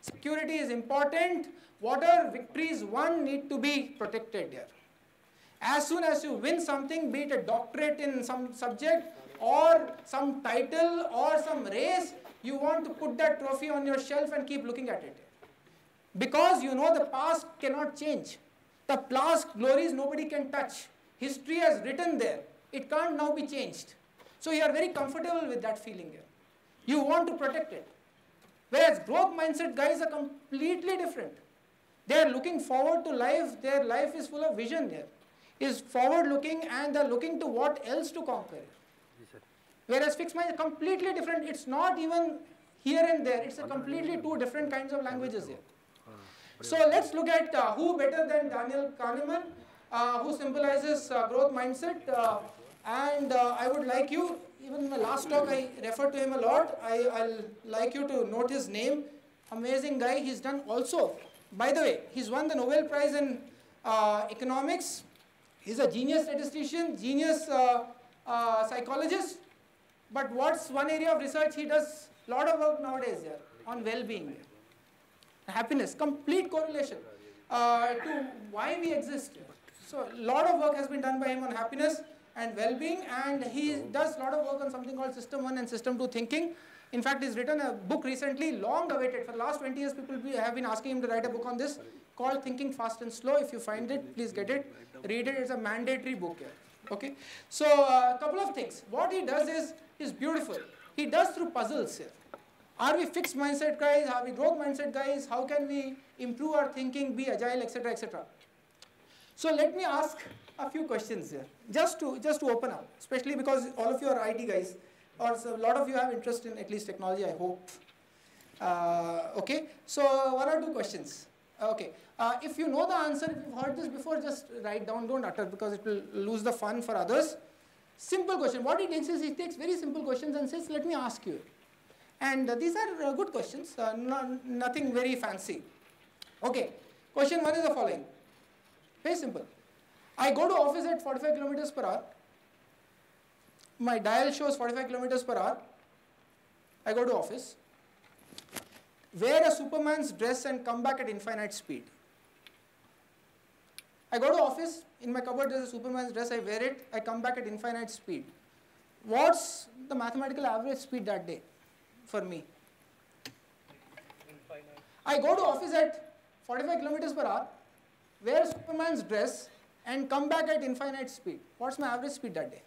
Security is important. Whatever victories won need to be protected here. As soon as you win something, be it a doctorate in some subject or some title or some race, you want to put that trophy on your shelf and keep looking at it. Because you know the past cannot change. The past glories nobody can touch. History has written there. It can't now be changed. So you are very comfortable with that feeling here. You want to protect it. Whereas growth mindset guys are completely different. They are looking forward to life. Their life is full of vision there. Is forward looking and they are looking to what else to conquer. Whereas fixed mind is completely different. It's not even here and there. It's a completely 2 different kinds of languages here. So let's look at who better than Daniel Kahneman, who symbolizes growth mindset. And I would like you, even in my last talk, I referred to him a lot. I'll like you to note his name. Amazing guy. He's done also, by the way, he's won the Nobel Prize in economics. He's a genius statistician, genius psychologist. But what's one area of research he does? A lot of work nowadays here on well-being. Happiness, complete correlation to why we exist. So a lot of work has been done by him on happiness and well-being, and he does a lot of work on something called System 1 and System 2 thinking. In fact, he's written a book recently, long awaited. For the last 20 years, people have been asking him to write a book on this called Thinking Fast and Slow. If you find it, please get it. Read it. It's a mandatory book here. Okay. So a couple of things. What he does is beautiful. He does through puzzles here. Are we fixed mindset guys? Are we growth mindset guys? How can we improve our thinking, be agile, etc., etc.? So let me ask a few questions here, just to open up, especially because all of you are IT guys, or so a lot of you have interest in at least technology, I hope. Okay, so 1 or 2 questions. Okay, if you know the answer, if you've heard this before, just write down, don't utter, because it will lose the fun for others. Simple question. What he takes is, he takes very simple questions and says, let me ask you. And these are good questions, nothing very fancy. Okay, question 1 is the following. Very simple. I go to office at 45 kilometers per hour. My dial shows 45 kilometers per hour. I go to office. Wear a Superman's dress and come back at infinite speed. I go to office. In my cupboard there is a Superman's dress. I wear it. I come back at infinite speed. What's the mathematical average speed that day for me? I go to office at 45 kilometers per hour, wear Superman's dress, and come back at infinite speed. What's my average speed that day?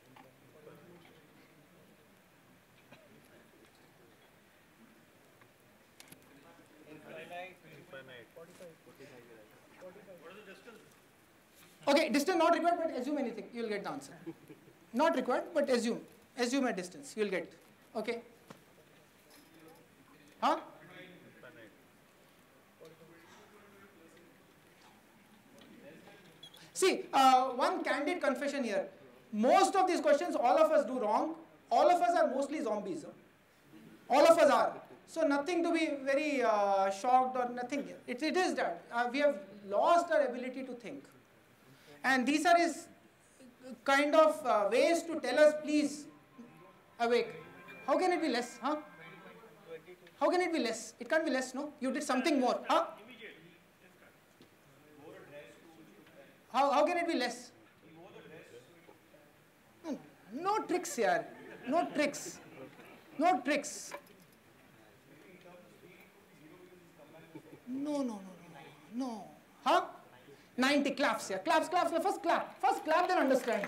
Okay, distance not required, but assume anything, you will get the answer. Not required, but assume a distance, you will get. Okay. Huh? See, one candid confession here. Most of these questions, all of us do wrong. All of us are mostly zombies. All of us are. So nothing to be very shocked or nothing. It is that we have lost our ability to think. And these are his kind of ways to tell us, please, awake. How can it be less? Huh? How can it be less? It can't be less, no? You did something more. Huh? How can it be less? No tricks here. No tricks. No tricks. No. Huh? 90 claps here. Claps. First clap, then understand.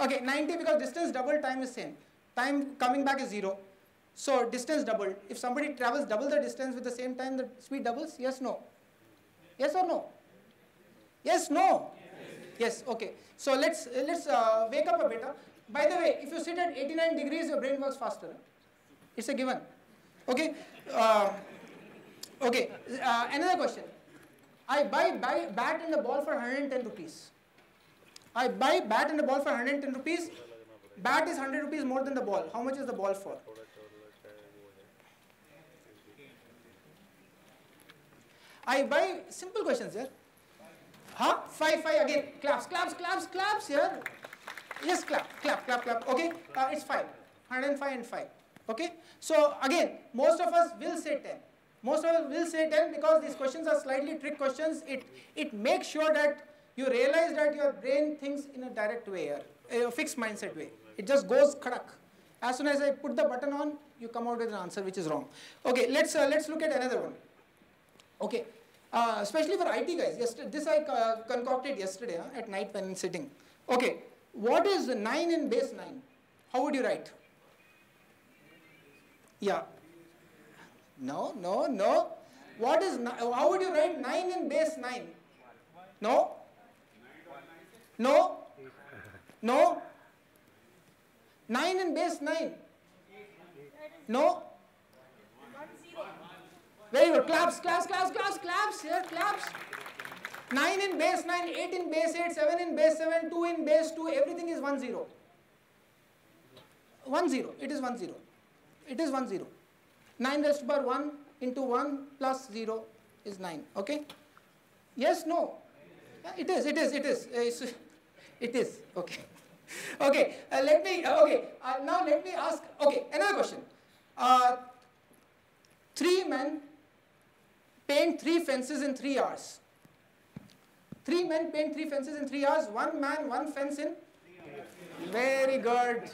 Okay, 90 because distance double, time is same. Time coming back is 0. So distance doubled. If somebody travels double the distance with the same time, the speed doubles? Yes, no? Yes or no? Yes, no? Yes, okay. So let's wake up a bit. By the way, if you sit at 89 degrees, your brain works faster. It's a given. Okay? Okay, another question. I buy bat and the ball for 110 rupees. I buy bat and the ball for 110 rupees. Bat is 100 rupees more than the ball. How much is the ball for? I buy, simple questions here. Huh? 5 again. Claps here. Yes, clap. Okay, it's 5. 105 and 5. Okay. So again, most of us will say 10. Most of us will say 10 because these questions are slightly trick questions. It makes sure that you realize that your brain thinks in a direct way, a fixed mindset way. It just goes khadak. As soon as I put the button on, you come out with an answer which is wrong. Okay, let's look at another one. Okay, especially for IT guys. This I concocted yesterday at night when sitting. Okay, what is 9 in base 9? How would you write? Yeah. No. What is, how would you write 9 in base 9? No? 9 in base 9? No? Very good. Claps here, claps. 9 in base 9, 8 in base 8, 7 in base 7, 2 in base 2, everything is 1 0. 1 0, it is 1 0. It is 1 0. 9 raised to power 1 into 1 plus 0 is 9. Okay? Yes, no? Yeah, it is. It is. Okay. Okay. Now let me ask. Okay, another question. 3 men paint 3 fences in 3 hours. 3 men paint 3 fences in 3 hours. 1 man, 1 fence in. Very good.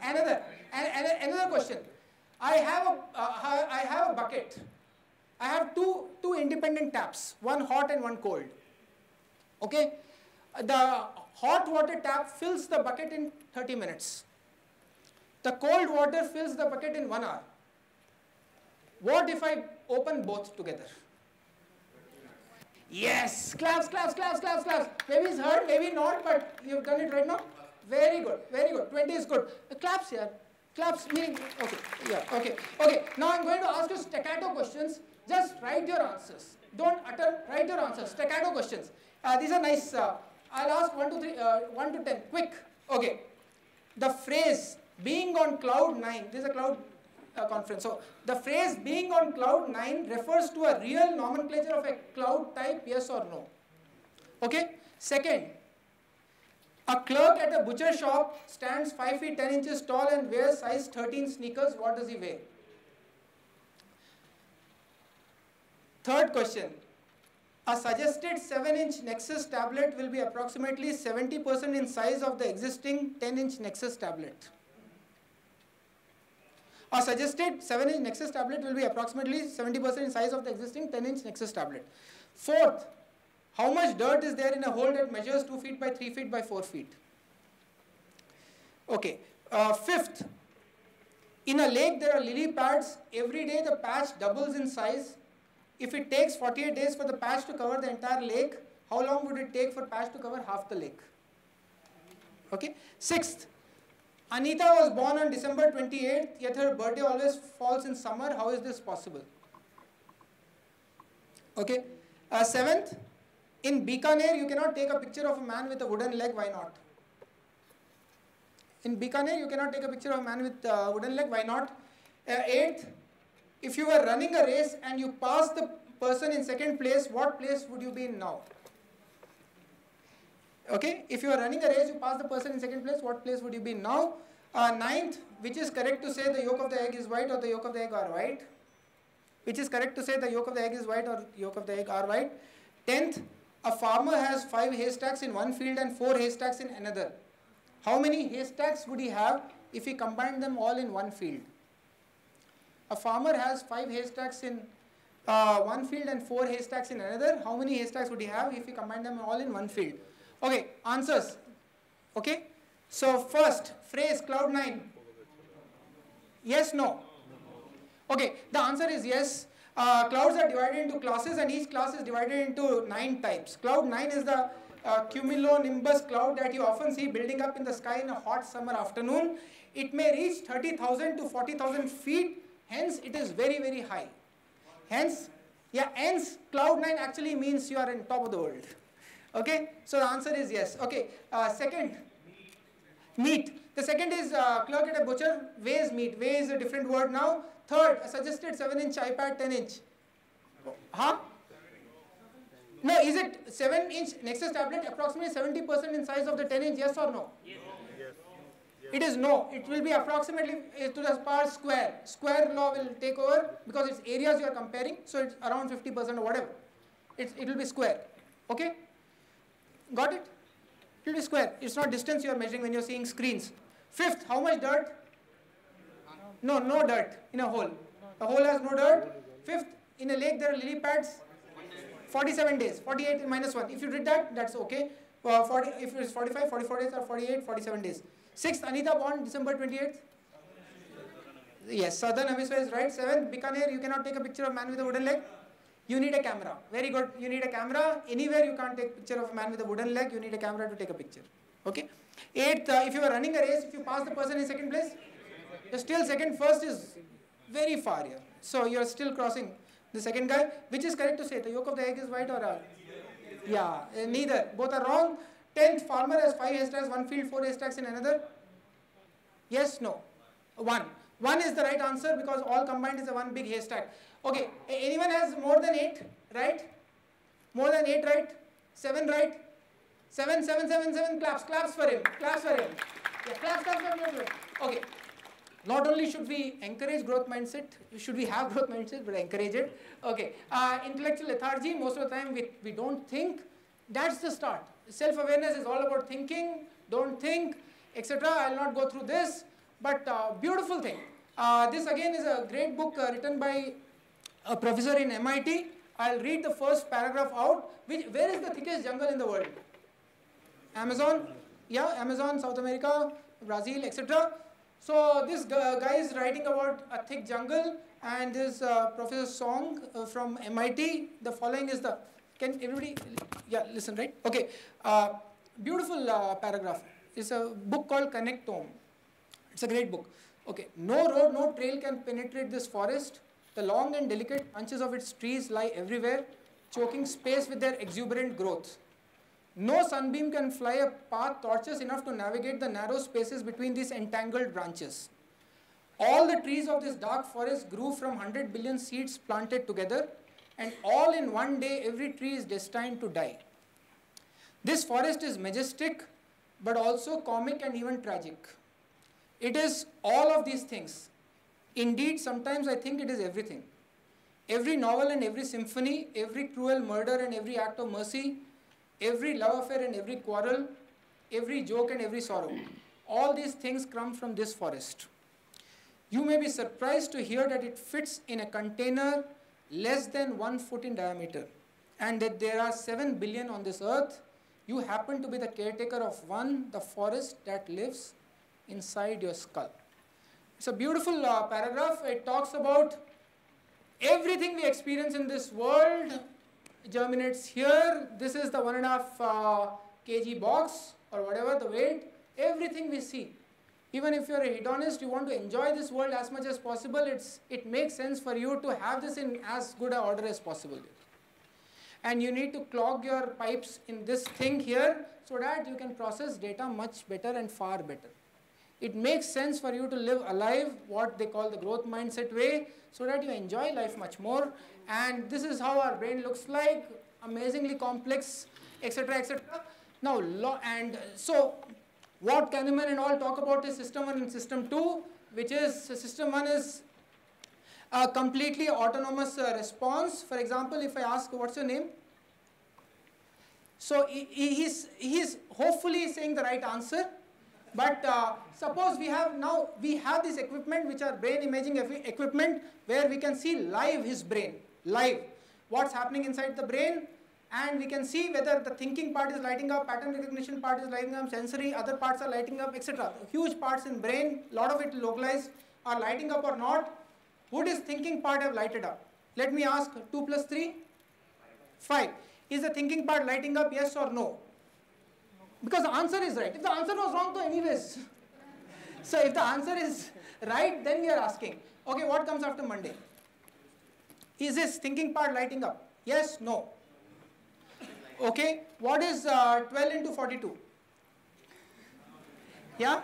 Another question. I have a bucket. I have two independent taps, one hot and one cold. Okay, the hot water tap fills the bucket in 30 minutes. The cold water fills the bucket in 1 hour. What if I open both together? Yes, claps. Maybe it's hard, maybe not, but you've done it right now. Very good. 20 is good. Claps here. Claps meaning, okay, yeah, okay. Now I'm going to ask you staccato questions. Just write your answers. Don't utter, write your answers. Staccato questions. These are nice. I'll ask 1 to 10, quick. Okay. The phrase being on cloud 9, this is a cloud conference. So the phrase being on cloud 9 refers to a real nomenclature of a cloud type, yes or no? Okay. Second, a clerk at a butcher shop stands 5 feet 10 inches tall and wears size 13 sneakers. What does he weigh? Third question. A suggested 7-inch Nexus tablet will be approximately 70% in size of the existing 10-inch Nexus tablet. A suggested 7-inch Nexus tablet will be approximately 70% in size of the existing 10-inch Nexus tablet. Fourth, how much dirt is there in a hole that measures 2 feet by 3 feet by 4 feet? Okay. Fifth, in a lake there are lily pads. Every day the patch doubles in size. If it takes 48 days for the patch to cover the entire lake, how long would it take for patch to cover half the lake? Okay. Sixth, Anita was born on December 28th, yet her birthday always falls in summer. How is this possible? Okay. Seventh, in Bikaner, you cannot take a picture of a man with a wooden leg. Why not? In Bikaner, you cannot take a picture of a man with a wooden leg. Why not? Eighth, if you were running a race and you passed the person in second place, what place would you be in now? Okay, if you are running a race, you pass the person in second place, what place would you be in now? Ninth, which is correct to say the yolk of the egg is white or the yolk of the egg are white? Which is correct to say the yolk of the egg is white or yolk of the egg are white? 10th, a farmer has 5 haystacks in one field and 4 haystacks in another. How many haystacks would he have if he combined them all in one field? A farmer has 5 haystacks in one field and 4 haystacks in another. How many haystacks would he have if he combined them all in one field? Okay, answers. Okay, so first phrase Cloud9. Yes, no? Okay, the answer is yes. Clouds are divided into classes and each class is divided into 9 types. Cloud 9 is the cumulonimbus cloud that you often see building up in the sky in a hot summer afternoon. It may reach 30,000 to 40,000 feet, hence it is very, very high. Hence Cloud 9 actually means you are on top of the world. Okay, so the answer is yes. Okay, second, meat. The second is clerk at a butcher weighs meat. Weigh is a different word now. Third, a suggested 7-inch iPad, 10-inch. Huh? No, is it 7-inch Nexus tablet approximately 70% in size of the 10-inch? Yes or no? Yes. Yes. It is no. It will be approximately to the power square. Square law will take over because it's areas you are comparing. So it's around 50% or whatever. It will be square. Okay? Got it? It will be square. It's not distance you are measuring when you are seeing screens. Fifth, how much dirt? No, no dirt in a hole. A hole has no dirt. Fifth, in a lake there are lily pads. 47 days. 48 minus 1. If you did that, that's okay. If it is 45, 44 days or 48, 47 days. Sixth, Anita born December 28th. Yes, southern hemisphere is right. Seventh, Bikaner, you cannot take a picture of a man with a wooden leg. You need a camera. Very good. You need a camera. Anywhere you can't take a picture of a man with a wooden leg, you need a camera to take a picture. Okay. Eighth, if you are running a race, if you pass the person in second place, you're still second. First is very far here. So you're still crossing the second guy. Which is correct to say? The yolk of the egg is white or yeah, neither. Both are wrong. 10th, farmer has 5 haystacks, one field, 4 haystacks in another. Yes, no. 1. 1 is the right answer because all combined is a one big haystack. Okay, anyone has more than 8, right? More than 8, right? 7, right? 7, 7, 7, 7, claps for him, claps for him. Yeah, claps for him. Okay. Not only should we encourage growth mindset, should we have growth mindset, but encourage it. Okay, intellectual lethargy, most of the time we don't think. That's the start. Self-awareness is all about thinking, don't think, etc. I will not go through this, but beautiful thing. This again is a great book written by a professor in MIT. I'll read the first paragraph out. Where is the thickest jungle in the world? Amazon? Yeah, Amazon, South America, Brazil, etc. So this guy is writing about a thick jungle, and this Professor Song from MIT. The following is the, can everybody, yeah, listen, right? Okay, beautiful paragraph. It's a book called Connectome. It's a great book. Okay, no road, no trail can penetrate this forest. The long and delicate branches of its trees lie everywhere, choking space with their exuberant growth. No sunbeam can fly a path tortuous enough to navigate the narrow spaces between these entangled branches. All the trees of this dark forest grew from 100 billion seeds planted together, and all in one day every tree is destined to die. This forest is majestic, but also comic and even tragic. It is all of these things. Indeed, sometimes I think it is everything. Every novel and every symphony, every cruel murder and every act of mercy, every love affair and every quarrel, every joke and every sorrow. All these things come from this forest. You may be surprised to hear that it fits in a container less than 1 foot in diameter, and that there are 7 billion on this earth. You happen to be the caretaker of one, the forest that lives inside your skull. It's a beautiful paragraph. It talks about everything we experience in this world germinates here. This is the 1.5 kg box or whatever the weight. Everything we see. Even if you're a hedonist, you want to enjoy this world as much as possible, it makes sense for you to have this in as good an order as possible. And you need to clog your pipes in this thing here so that you can process data much better and far better. It makes sense for you to live alive, what they call the growth mindset way, so that you enjoy life much more. And this is how our brain looks like, amazingly complex, etc., etc. Now, so what Kahneman and all talk about is system 1 and system 2, which is system 1 is a completely autonomous response. For example, if I ask, what's your name? So he's hopefully saying the right answer. But suppose we have this equipment, which are brain imaging equipment, where we can see live his brain, live, what's happening inside the brain. And we can see whether the thinking part is lighting up, pattern recognition part is lighting up, sensory, other parts are lighting up, etc. Huge parts in brain, a lot of it localized, are lighting up or not. Would his thinking part have lighted up? Let me ask, 2 plus 3? 5. Is the thinking part lighting up, yes or no? Because the answer is right. If the answer was wrong, though, anyways. So if the answer is right, then we are asking, okay, what comes after Monday? Is his thinking part lighting up? Yes, no. Okay, what is 12 into 42? Yeah?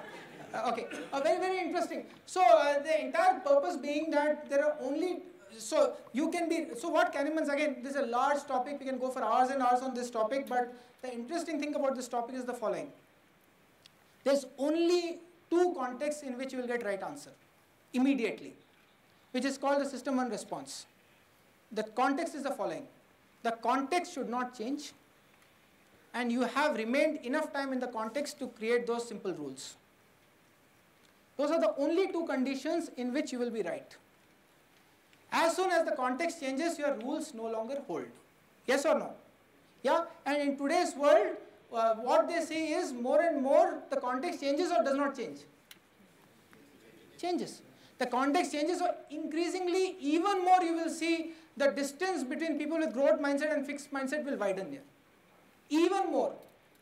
Okay, very, very interesting. So the entire purpose being that there are only, so what Kahneman's, again, this is a large topic, we can go for hours and hours on this topic, but the interesting thing about this topic is the following. There's only 2 contexts in which you will get right answer, immediately, which is called the system 1 response. The context is the following. The context should not change, and you have remained enough time in the context to create those simple rules. Those are the only 2 conditions in which you will be right. As soon as the context changes, your rules no longer hold. Yes or no? Yeah, and in today's world, what they say is more and more the context changes or does not change? Changes. The context changes, so increasingly, even more you will see the distance between people with growth mindset and fixed mindset will widen here. Even more.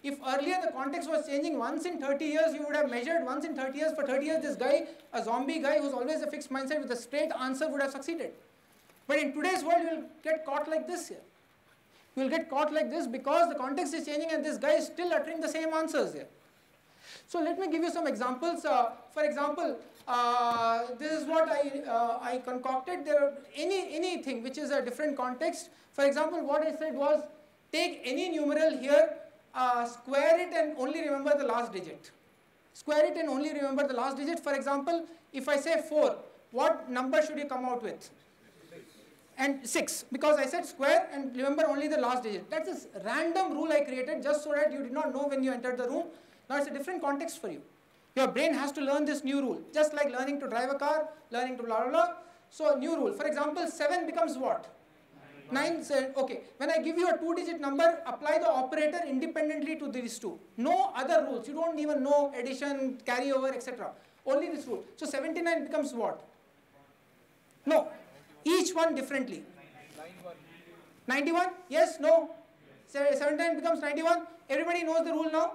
If earlier the context was changing once in 30 years, you would have measured once in 30 years. For 30 years, this guy, a zombie guy who's always a fixed mindset with a straight answer would have succeeded. But in today's world, you will get caught like this here. You will get caught like this because the context is changing and this guy is still uttering the same answers here. So let me give you some examples. For example, this is what I concocted. There are anything which is a different context. For example, what I said was, take any numeral here, square it and only remember the last digit. Square it and only remember the last digit. For example, if I say 4, what number should you come out with? And 6, because I said square and remember only the last digit. That's a random rule I created just so that you did not know when you entered the room. Now it's a different context for you. Your brain has to learn this new rule, just like learning to drive a car, learning to blah, blah, blah. So new rule. For example, 7 becomes what? 9, okay. When I give you a 2-digit number, apply the operator independently to these 2. No other rules. You don't even know addition, carryover, etc. Only this rule. So 79 becomes what? No. Each one differently. 91? Yes? No? 79 becomes 91? Everybody knows the rule now?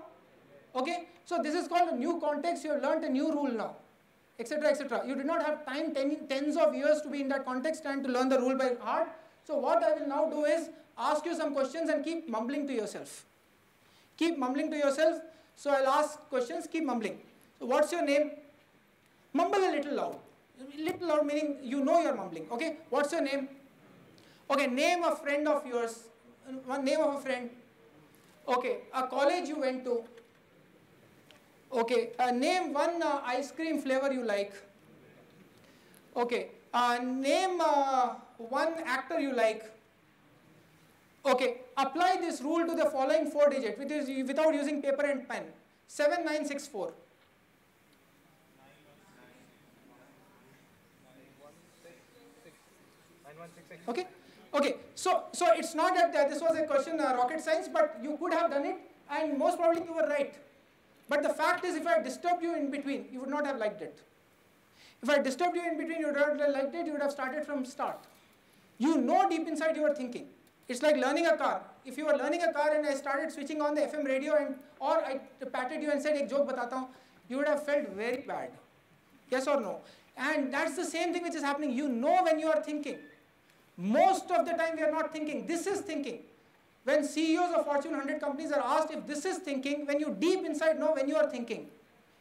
Okay? So this is called a new context. You have learnt a new rule now. Etc. etc. You did not have time, tens of years to be in that context and to learn the rule by heart. So what I will now do is ask you some questions and keep mumbling to yourself. Keep mumbling to yourself. So I'll ask questions, keep mumbling. So what's your name? Mumble a little loud. Little loud meaning you know you're mumbling. Okay, what's your name? Okay, name a friend of yours. One name of a friend. Okay, a college you went to. Okay, name one ice cream flavor you like. Okay, name one actor you like. Okay, apply this rule to the following 4 digits without using paper and pen. 7964. Okay, okay. So it's not that this was a question rocket science, but you could have done it, and most probably you were right. But the fact is, if I disturbed you in between, you would not have liked it. If I disturbed you in between, you would not have liked it. You would have started from start. You know deep inside you are thinking. It's like learning a car. If you were learning a car and I started switching on the FM radio or I patted you and said, "Ek joke batata hu," you would have felt very bad. Yes or no? And that's the same thing which is happening. You know when you are thinking. Most of the time we are not thinking. This is thinking. When CEOs of Fortune 100 companies are asked if this is thinking, when you deep inside know when you are thinking.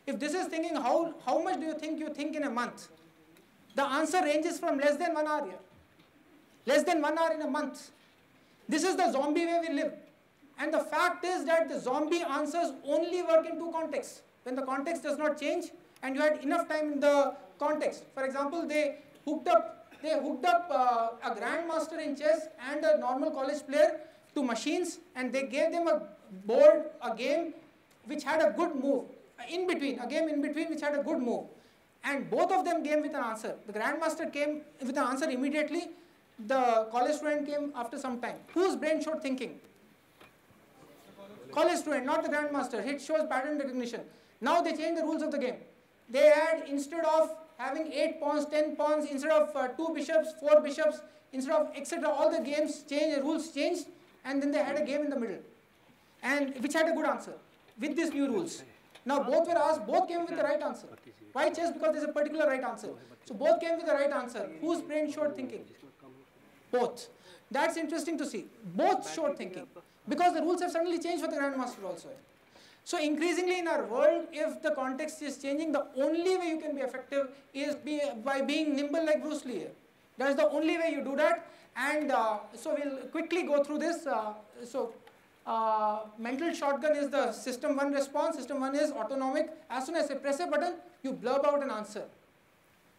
If this is thinking, how much do you think in a month? The answer ranges from less than 1 hour here. Less than 1 hour in a month. This is the zombie way we live. And the fact is that the zombie answers only work in two contexts. When the context does not change and you had enough time in the context. For example, they hooked up a grandmaster in chess and a normal college player to machines, and they gave them a board, a game which had a good move. A game in between which had a good move. And both of them came with an answer. The grandmaster came with an answer immediately. The college student came after some time. Whose brain showed thinking? College student, not the grandmaster. It shows pattern recognition. Now they changed the rules of the game. They had, instead of having 8 pawns, 10 pawns, instead of 2 bishops, 4 bishops, instead of etc., all the games changed, the rules changed, and then they had a game in the middle, and which had a good answer with these new rules. Now both were asked, both came with the right answer. Why chess? Because there's a particular right answer. So both came with the right answer. Whose brain showed thinking? Both. That's interesting to see. Both showed thinking. Because the rules have suddenly changed for the grandmaster also. So increasingly in our world, if the context is changing, the only way you can be effective is by being nimble like Bruce Lee. That is the only way you do that. And so we'll quickly go through this. Mental shotgun is the system 1 response. System 1 is autonomic. As soon as I press a button, you blurb out an answer.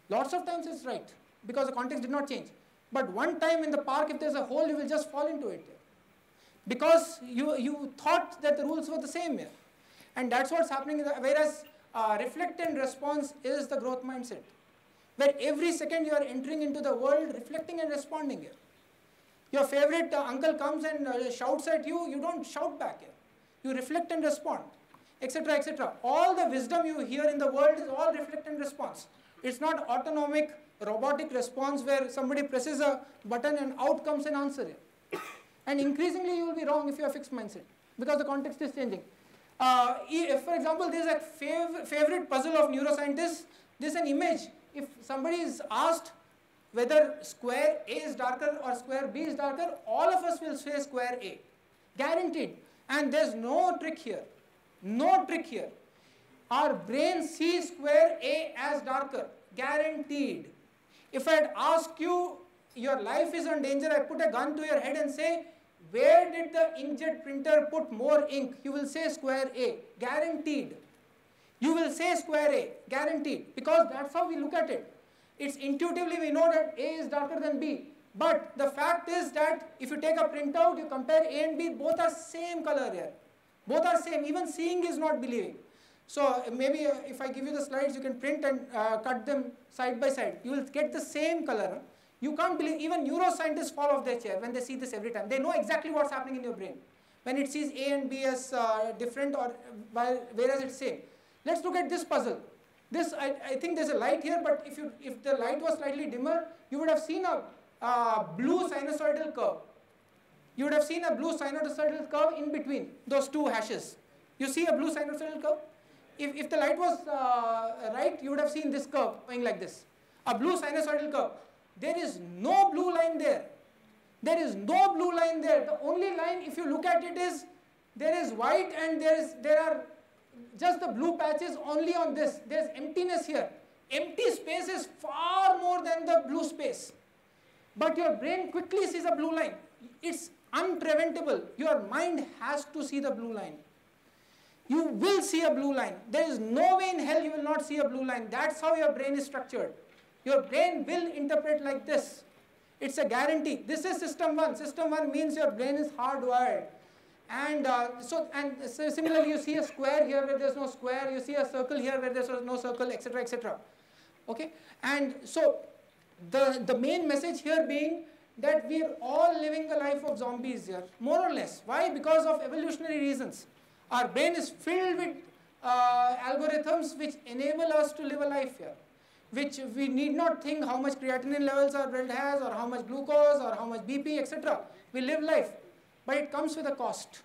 Lots of times it's right because the context did not change. But one time in the park, if there's a hole, you will just fall into it. Because you thought that the rules were the same here. And that's what's happening. Whereas reflect and response is the growth mindset. Where every second you are entering into the world, reflecting and responding here. Your favorite uncle comes and shouts at you, you don't shout back here. You reflect and respond, etc., etc. All the wisdom you hear in the world is all reflect and response. It's not autonomic, robotic response where somebody presses a button and out comes an answer here. And increasingly you will be wrong if you have fixed mindset because the context is changing. If, for example, there is a favorite puzzle of neuroscientists, there is an image. If somebody is asked whether square A is darker or square B is darker, all of us will say square A. Guaranteed. And there's no trick here. No trick here. Our brain sees square A as darker. Guaranteed. If I had asked you, your life is in danger, I put a gun to your head and say, where did the inkjet printer put more ink? You will say square A. Guaranteed. You will say square A. Guaranteed. Because that's how we look at it. It's intuitively we know that A is darker than B. But the fact is that if you take a printout, you compare A and B, both are same color here. Both are same. Even seeing is not believing. So maybe if I give you the slides, you can print and cut them side by side. You will get the same color. You can't believe, even neuroscientists fall off their chair when they see this every time. They know exactly what's happening in your brain. When it sees A and B as different or whereas it's same. Let's look at this puzzle. This, I think there's a light here, but if the light was slightly dimmer, you would have seen a blue sinusoidal curve. You would have seen a blue sinusoidal curve in between those two hashes. You see a blue sinusoidal curve? If the light was right, you would have seen this curve going like this. A blue sinusoidal curve. There is no blue line there. There is no blue line there. The only line, if you look at it, is there is white and there are just the blue patches only on this. There's emptiness here. Empty space is far more than the blue space. But your brain quickly sees a blue line. It's unpreventable. Your mind has to see the blue line. You will see a blue line. There is no way in hell you will not see a blue line. That's how your brain is structured. Your brain will interpret like this. It's a guarantee. This is system 1. System 1 means your brain is hardwired. And so similarly, you see a square here where there's no square. You see a circle here where there's no circle, etc., etc. Okay? And so the main message here being that we are all living the life of zombies here, more or less. Why? Because of evolutionary reasons. Our brain is filled with algorithms which enable us to live a life here. which we need not think how much creatinine levels our blood has, or how much glucose, or how much BP, etc. We live life. But it comes with a cost.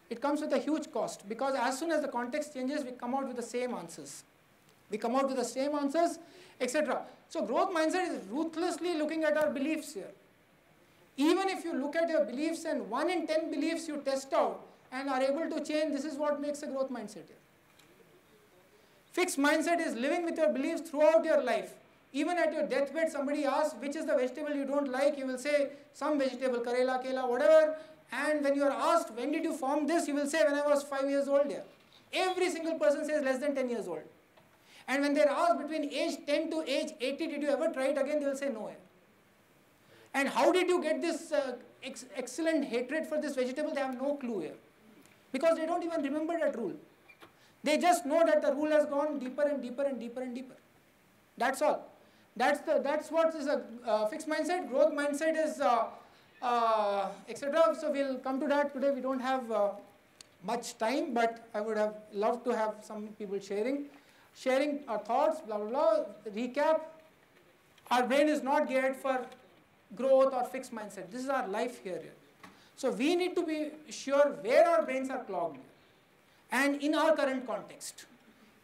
It comes with a huge cost, because as soon as the context changes, we come out with the same answers. We come out with the same answers, etc. So growth mindset is ruthlessly looking at our beliefs here. Even if you look at your beliefs and 1 in 10 beliefs you test out and are able to change, this is what makes a growth mindset here. Fixed mindset is living with your beliefs throughout your life. Even at your deathbed, somebody asks, which is the vegetable you don't like? You will say, some vegetable, karela, kela, whatever. And when you are asked, when did you form this? You will say, when I was 5 years old here. Every single person says less than 10 years old. And when they are asked between age 10 to age 80, did you ever try it again? They will say no. And how did you get this excellent hatred for this vegetable? They have no clue here. Because they don't even remember that rule. They just know that the rule has gone deeper and deeper and deeper and deeper. That's all. That's what is a fixed mindset. Growth mindset is etc. So we'll come to that today. We don't have much time, but I would have loved to have some people sharing our thoughts, blah, blah, blah. Recap. Our brain is not geared for growth or fixed mindset. This is our life here. So we need to be sure where our brains are clogged and in our current context.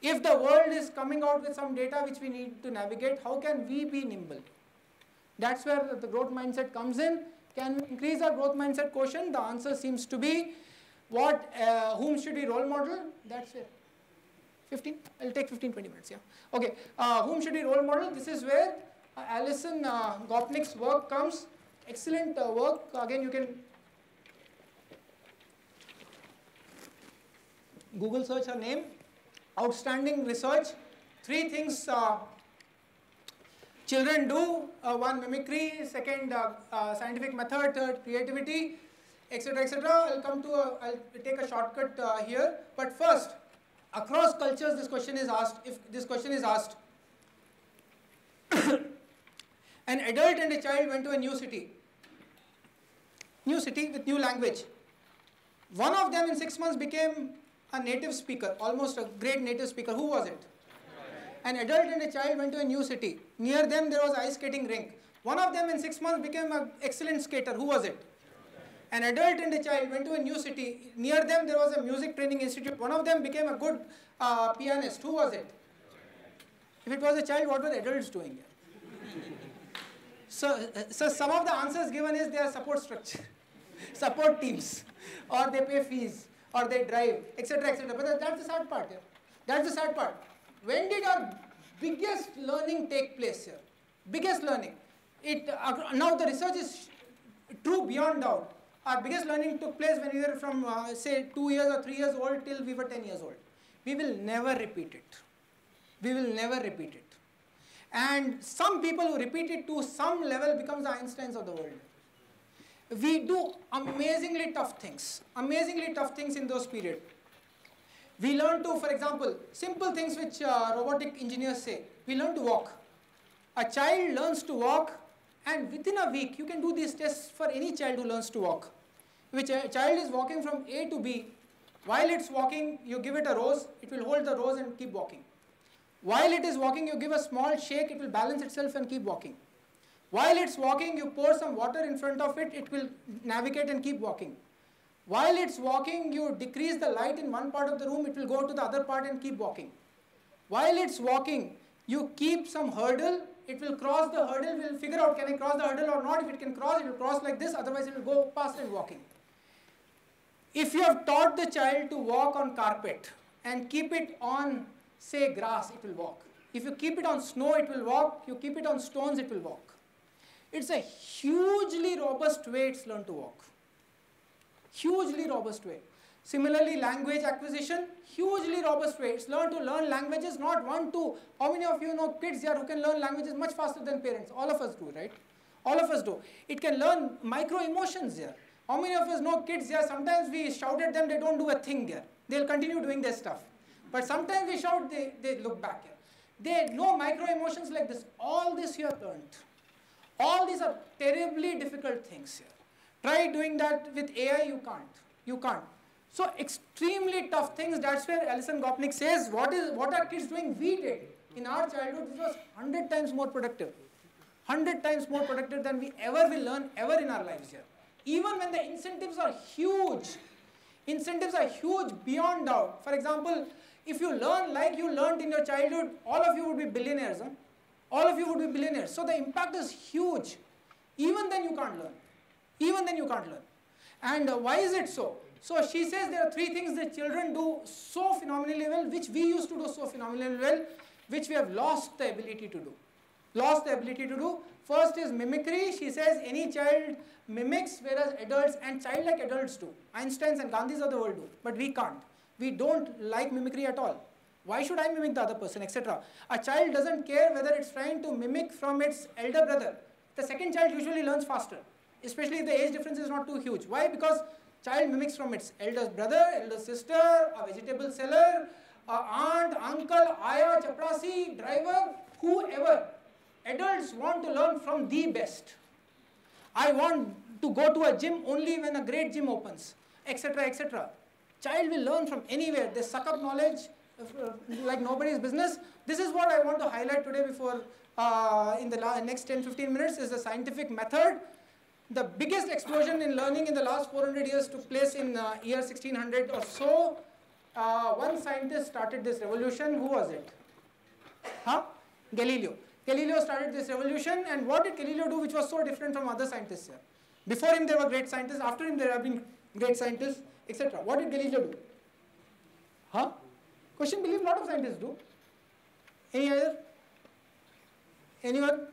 If the world is coming out with some data which we need to navigate, how can we be nimble? That's where the growth mindset comes in. Can we increase our growth mindset quotient? The answer seems to be whom should we role model? That's it. 15? I'll take 15, 20 minutes, yeah. Okay, whom should we role model? This is where Alison Gopnik's work comes. Excellent work. Again, you can Google search her name. Outstanding research. 3 things children do. 1, mimicry. 2, scientific method. 3, creativity, etc., etc. I'll take a shortcut here. But first, across cultures, this question is asked. If this question is asked, an adult and a child went to a new city with new language. One of them in 6 months became a native speaker, almost a great native speaker. Who was it? An adult and a child went to a new city. Near them there was an ice skating rink. One of them in 6 months became an excellent skater. Who was it? An adult and a child went to a new city. Near them there was a music training institute. One of them became a good pianist. Who was it? If it was a child, what were the adults doing here? So some of the answers given is their support structure, support teams, or they pay fees, or they drive, etc., etc. But that's the sad part here. That's the sad part. When did our biggest learning take place here? Biggest learning. Now the research is true beyond doubt. Our biggest learning took place when we were from, say, 2 years or 3 years old till we were 10 years old. We will never repeat it. We will never repeat it. And some people who repeat it to some level becomes the Einsteins of the world. We do amazingly tough things in those periods. We learn to, for example, simple things which robotic engineers say. We learn to walk. A child learns to walk, and within a week, you can do these tests for any child who learns to walk. Which a child is walking from A to B. While it's walking, you give it a rose, it will hold the rose and keep walking. While it is walking, you give a small shake, it will balance itself and keep walking. While it's walking, you pour some water in front of it, it will navigate and keep walking. While it's walking, you decrease the light in one part of the room, it will go to the other part and keep walking. While it's walking, you keep some hurdle, it will cross the hurdle, will figure out can I cross the hurdle or not. If it can cross, it will cross like this, otherwise it will go past and walking. If you have taught the child to walk on carpet and keep it on, say, grass, it will walk. If you keep it on snow, it will walk. You keep it on stones, it will walk. It's a hugely robust way it's learned to walk. Hugely robust way. Similarly, language acquisition, hugely robust way. It's learned to learn languages, not 1, 2. How many of you know kids here who can learn languages much faster than parents? All of us do, right? All of us do. It can learn micro emotions here. How many of us know kids here? Sometimes we shout at them, they don't do a thing here. They'll continue doing their stuff. But sometimes we shout, they look back here. They know micro emotions like this. All this you have learned. All these are terribly difficult things here. Try doing that with AI, you can't. You can't. So extremely tough things. That's where Alison Gopnik says, what are kids doing? We did. In our childhood, this was 100 times more productive. 100 times more productive than we ever will learn ever in our lives here. Even when the incentives are huge beyond doubt. For example, if you learn like you learned in your childhood, all of you would be billionaires. Huh? All of you would be billionaires. So the impact is huge. Even then you can't learn. Even then you can't learn. And why is it so? So she says there are 3 things that children do so phenomenally well, which we used to do so phenomenally well, which we have lost the ability to do. Lost the ability to do. First is mimicry. She says any child mimics, whereas adults and childlike adults do. Einsteins and Gandhis of the world do, but we can't. We don't like mimicry at all. Why should I mimic the other person, etc. A child doesn't care whether it's trying to mimic from its elder brother. The second child usually learns faster, especially if the age difference is not too huge. Why? Because child mimics from its elder brother, elder sister, a vegetable seller, a aunt, uncle, ayah, chaprasi, driver, whoever. Adults want to learn from the best. I want to go to a gym only when a great gym opens, etc., etc. Child will learn from anywhere. They suck up knowledge like nobody's business. This is what I want to highlight today before in the next 10-15 minutes is the scientific method. The biggest explosion in learning in the last 400 years took place in year 1600 or so. One scientist started this revolution. Who was it? Galileo. Galileo started this revolution, and what did Galileo do which was so different from other scientists here? Before him there were great scientists, after him there have been great scientists, etc. What did Galileo do? Question believe a lot of scientists do. Any other? Anyone?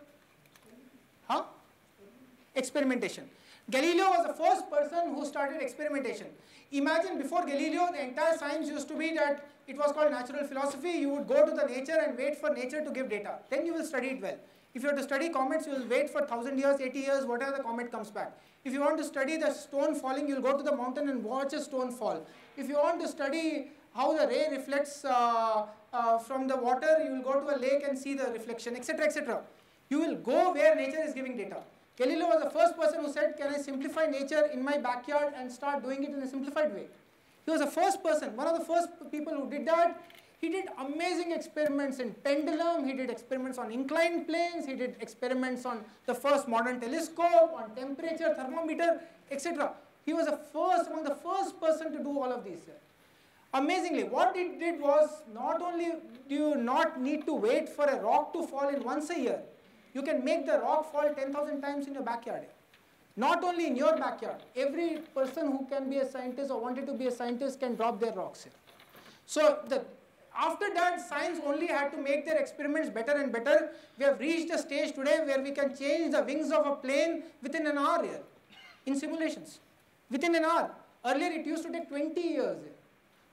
Experimentation. Galileo was the first person who started experimentation. Imagine before Galileo, the entire science used to be that it was called natural philosophy. You would go to the nature and wait for nature to give data. Then you will study it well. If you have to study comets, you will wait for 1,000 years, 80 years, whatever the comet comes back. If you want to study the stone falling, you will go to the mountain and watch a stone fall. If you want to study how the ray reflects from the water, you will go to a lake and see the reflection, etc., etc. You will go where nature is giving data. Galileo was the first person who said, can I simplify nature in my backyard and start doing it in a simplified way? He was the first person, one of the first people who did that. He did amazing experiments in pendulum, he did experiments on inclined planes, he did experiments on the first modern telescope, on temperature, thermometer, etc. He was among the first person to do all of these. Amazingly, what he did was, not only do you not need to wait for a rock to fall in once a year, you can make the rock fall 10,000 times in your backyard. Not only in your backyard, every person who can be a scientist or wanted to be a scientist can drop their rocks here. So after that, science only had to make their experiments better and better. We have reached a stage today where we can change the wings of a plane within an hour here, in simulations, within an hour. Earlier it used to take 20 years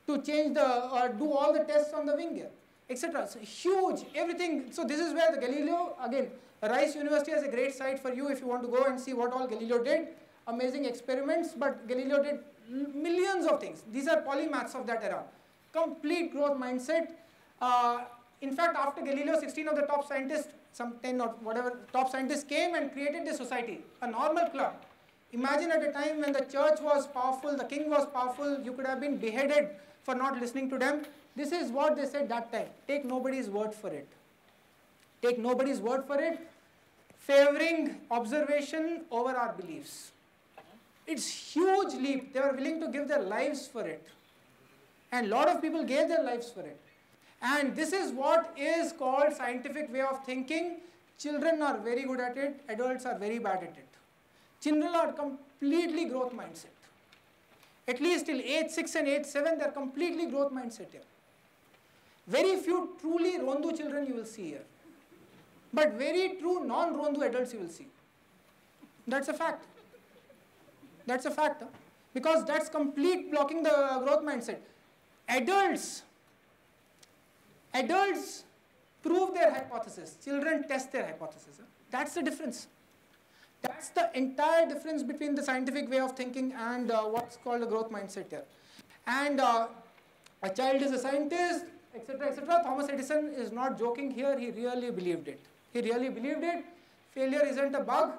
to change do all the tests on the wing here, etc. So huge, everything. So this is where the Galileo, again, Rice University is a great site for you if you want to go and see what all Galileo did. Amazing experiments, but Galileo did millions of things. These are polymaths of that era. Complete growth mindset. In fact, after Galileo, 16 of the top scientists, some 10 or whatever, top scientists came and created this society, a normal club. Imagine at a time when the church was powerful, the king was powerful, you could have been beheaded for not listening to them. This is what they said that time. Take nobody's word for it. Take nobody's word for it. Favoring observation over our beliefs. It's huge leap. They were willing to give their lives for it. And a lot of people gave their lives for it. And this is what is called scientific way of thinking. Children are very good at it. Adults are very bad at it. Children are completely growth mindset. At least till age 6 and age 7, they are completely growth mindset here. Very few truly Rondu children you will see here. But very true non-Rondu adults you will see. That's a fact. That's a fact. Because that's complete blocking the growth mindset. Adults prove their hypothesis. Children test their hypothesis. That's the difference. That's the entire difference between the scientific way of thinking and what's called a growth mindset here. And a child is a scientist, etc., etc. Thomas Edison is not joking here. He really believed it. He really believed it. Failure isn't a bug.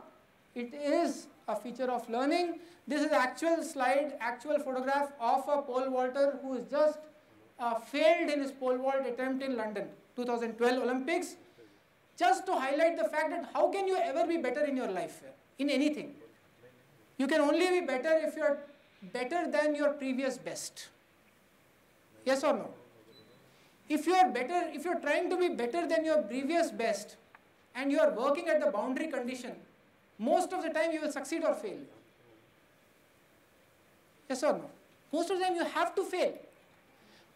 It is a feature of learning. This is actual slide, actual photograph of a pole vaulter who is just failed in his pole vault attempt in London. 2012 Olympics, just to highlight the fact that how can you ever be better in your life, in anything? You can only be better if you are better than your previous best. Yes or no? If you are better, if you are trying to be better than your previous best and you are working at the boundary condition, most of the time you will succeed or fail. Yes or no? Most of the time you have to fail.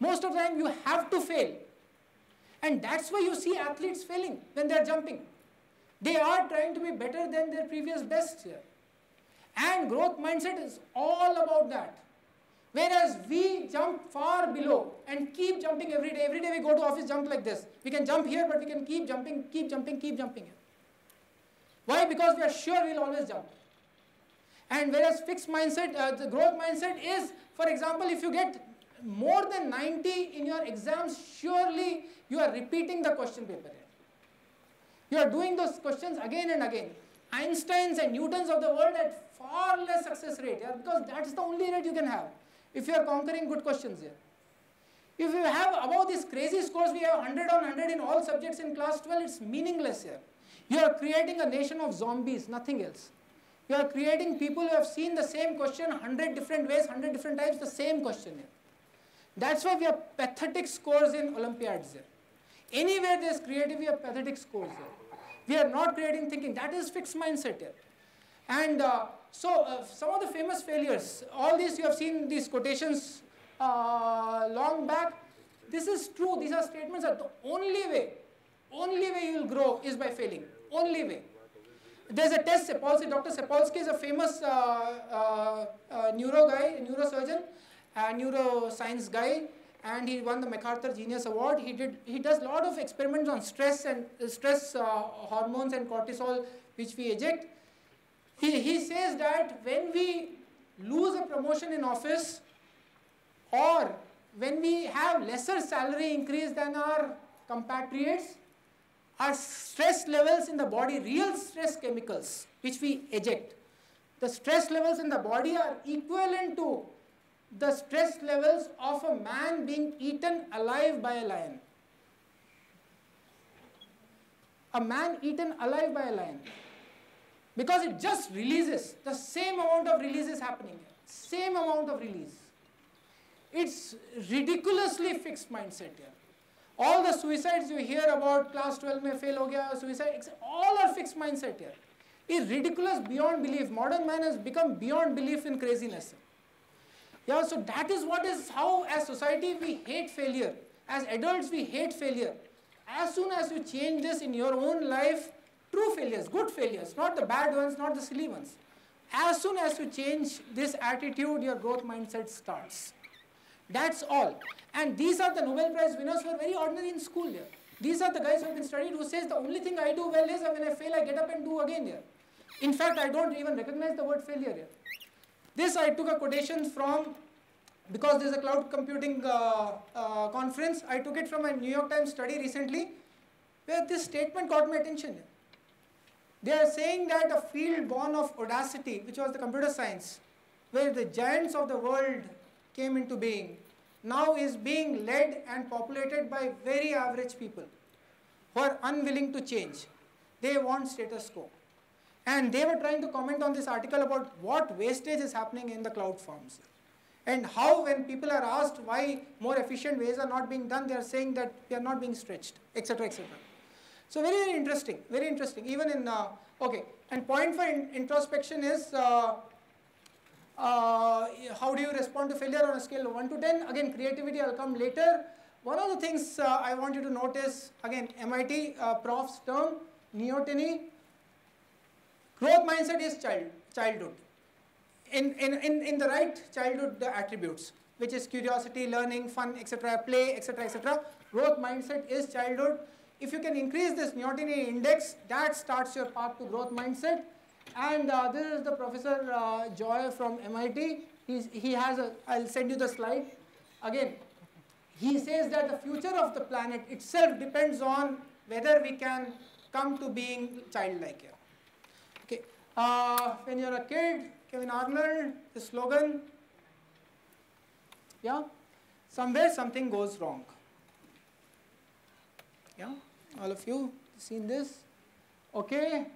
Most of the time you have to fail. And that's why you see athletes failing when they are jumping. They are trying to be better than their previous best here. And growth mindset is all about that. Whereas we jump far below and keep jumping every day. Every day we go to office, jump like this. We can jump here, but we can keep jumping, keep jumping, keep jumping here. Why? Because we are sure we will always jump. And whereas fixed mindset, the growth mindset is, for example, if you get more than 90 in your exams, surely you are repeating the question paper here. You are doing those questions again and again. Einsteins and Newtons of the world had far less success rate, yeah, because that's the only rate you can have if you are conquering good questions here. If you have above these crazy scores, we have 100 on 100 in all subjects in class 12, it's meaningless here. You are creating a nation of zombies, nothing else. You are creating people who have seen the same question 100 different ways, 100 different times, the same question here. That's why we have pathetic scores in Olympiads here. Anywhere there is creativity, we have pathetic scores here. We are not creating thinking. That is fixed mindset here. And some of the famous failures, all these you have seen these quotations long back. This is true. These are statements that the only way you will grow is by failing. Only way. There's a test, Sapolsky, Dr. Sapolsky is a famous neurosurgeon, neuroscience guy, and he won the MacArthur Genius Award. He does a lot of experiments on stress and stress hormones and cortisol, which we eject. He says that when we lose a promotion in office, or when we have lesser salary increase than our compatriots, our stress levels in the body, real stress chemicals, which we eject, the stress levels in the body are equivalent to the stress levels of a man being eaten alive by a lion. A man eaten alive by a lion. Because it just releases, the same amount of release is happening here. Same amount of release. It's ridiculously fixed mindset here. All the suicides you hear about, class 12 mein fail ho gaya, suicide, all are fixed mindset here. It's ridiculous beyond belief. Modern man has become beyond belief in craziness. Yeah, so that is what is how as society we hate failure. As adults we hate failure. As soon as you change this in your own life, true failures, good failures, not the bad ones, not the silly ones. As soon as you change this attitude, your growth mindset starts. That's all. And these are the Nobel Prize winners who are very ordinary in school here. These are the guys who have been studied who says the only thing I do well is when I fail I get up and do again here. In fact, I don't even recognize the word failure here. This I took a quotation from, because there's a cloud computing conference, I took it from a New York Times study recently, where this statement caught my attention. They are saying that a field born of audacity, which was the computer science, where the giants of the world came into being, now is being led and populated by very average people who are unwilling to change. They want status quo. And they were trying to comment on this article about what wastage is happening in the cloud farms. And how when people are asked why more efficient ways are not being done, they are saying that they are not being stretched, etc., etc. So very, very interesting, very interesting. Even in, okay, and point for introspection is, how do you respond to failure on a scale of 1 to 10? Again, creativity, I'll come later. One of the things I want you to notice, again, MIT prof's term, neoteny. Growth mindset is childhood. In the right childhood attributes, which is curiosity, learning, fun, etc., play, etc., etc. Growth mindset is childhood. If you can increase this neoteny index, that starts your path to growth mindset. And this is the Professor Joy from MIT. He has a, I'll send you the slide. Again, he says that the future of the planet itself depends on whether we can come to being childlike here. Okay. When you're a kid, Kevin Arnold, the slogan, yeah, somewhere something goes wrong. Yeah, all of you seen this? Okay.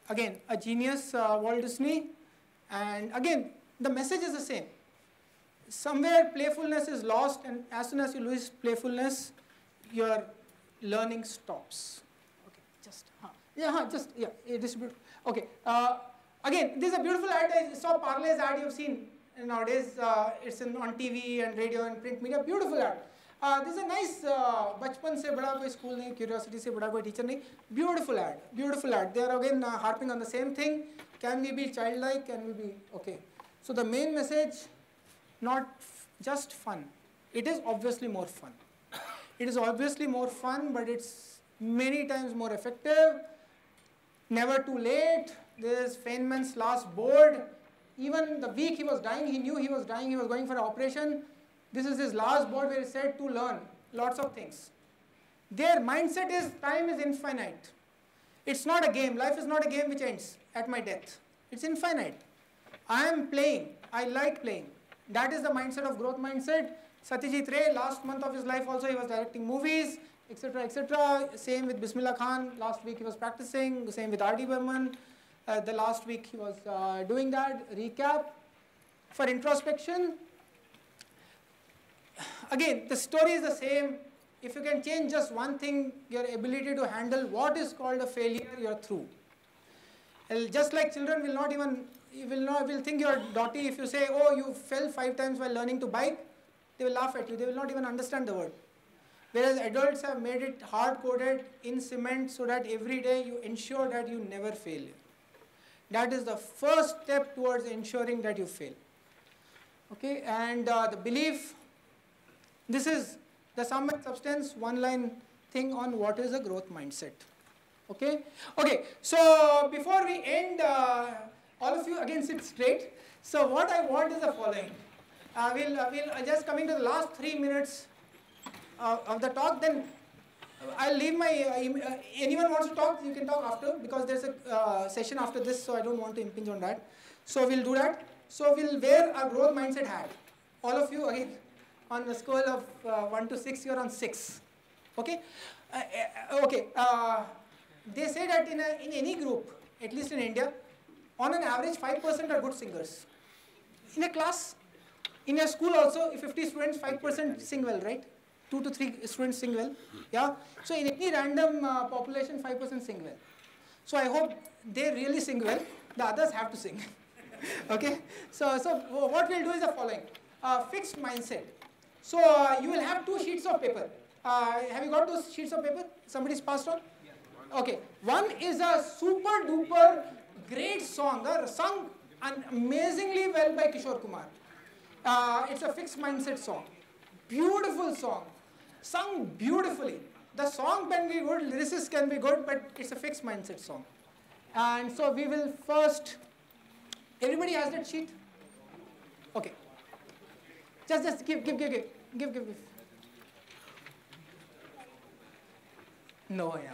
Again, a genius, Walt Disney. And again, the message is the same. Somewhere playfulness is lost, and as soon as you lose playfulness, your learning stops. Okay, it is beautiful. Okay, again, this is a beautiful ad. I saw Parlay's ad you've seen nowadays. It's on TV and radio and print media. Beautiful ad. This is a nice बचपन से बड़ा कोई school नहीं, curiosity से बड़ा कोई teacher नहीं. Beautiful ad, beautiful ad. They are again harping on the same thing. Can we be childlike? Can we be okay? So the main message, not just fun. It is obviously more fun. It is obviously more fun, but it's many times more effective. Never too late. This Feynman's last board. Even the week he was dying, he knew he was dying. He was going for an operation. This is his last board where he said to learn lots of things. Their mindset is time is infinite. It's not a game. Life is not a game which ends at my death. It's infinite. I am playing. I like playing. That is the mindset of growth mindset. Satyajit Ray, last month of his life also he was directing movies, etc., etc. Same with Bismillah Khan. Last week he was practicing. Same with R.D. Burman. The last week he was doing that. Recap. For introspection, again, the story is the same. If you can change just one thing, your ability to handle what is called a failure, you're through. Just like children will not even, will think you're dotty if you say, oh, you fell 5 times while learning to bike. They will laugh at you. They will not even understand the word. Whereas adults have made it hard-coded in cement so that every day you ensure that you never fail. That is the first step towards ensuring that you fail. Okay, and the belief, this is the sum and substance, one-line thing on what is a growth mindset. Okay, okay. So before we end, all of you again sit straight. So what I want is the following. We'll just coming to the last 3 minutes of the talk. Then I'll leave my. Anyone wants to talk, you can talk after, because there's a session after this. So I don't want to impinge on that. So we'll do that. So we'll wear a growth mindset hat. All of you again. On a scale of 1 to 6, you're on 6. Okay? Okay. They say that in any group, at least in India, on an average, 5% are good singers. In a class, in a school also, if 50 students, 5% sing well, right? 2 to 3 students sing well. Yeah? So in any random population, 5% sing well. So I hope they really sing well. The others have to sing. Okay? So what we'll do is the following. Fixed mindset. So you will have 2 sheets of paper. Have you got those sheets of paper? Somebody's passed on? Okay. One is a super duper great song, sung amazingly well by Kishore Kumar. It's a fixed mindset song. Beautiful song. Sung beautifully. The song can be good, lyricists can be good, but it's a fixed mindset song. And so we will first, everybody has that sheet? Okay. Just give. No, yeah.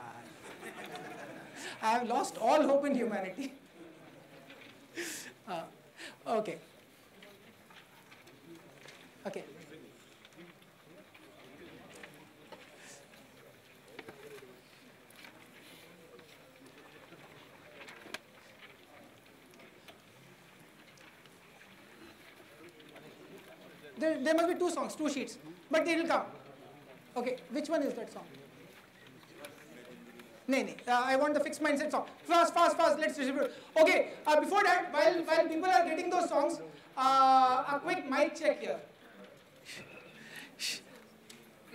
I have lost all hope in humanity. Okay. Okay. There must be 2 songs, 2 sheets, but they will come. Okay, which one is that song? No, I want the fixed mindset song. Fast, let's distribute. Okay, before that, while people are getting those songs, a quick mic check here.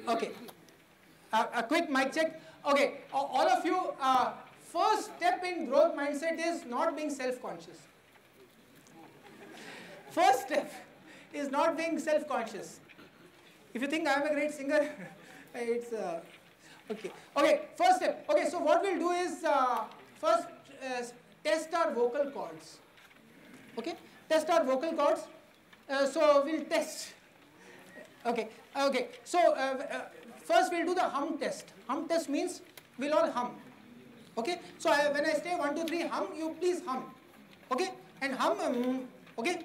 Okay, a quick mic check. Okay, all of you, first step in growth mindset is not being self-conscious. First step is not being self-conscious. If you think I am a great singer, it's okay. Okay, first step. Okay, so what we'll do is first test our vocal cords. Okay, test our vocal cords. So we'll test. Okay, okay. So first we'll do the hum test. Hum test means we'll all hum. Okay, so when I say 1, 2, 3, hum, you please hum. Okay, and hum. Okay.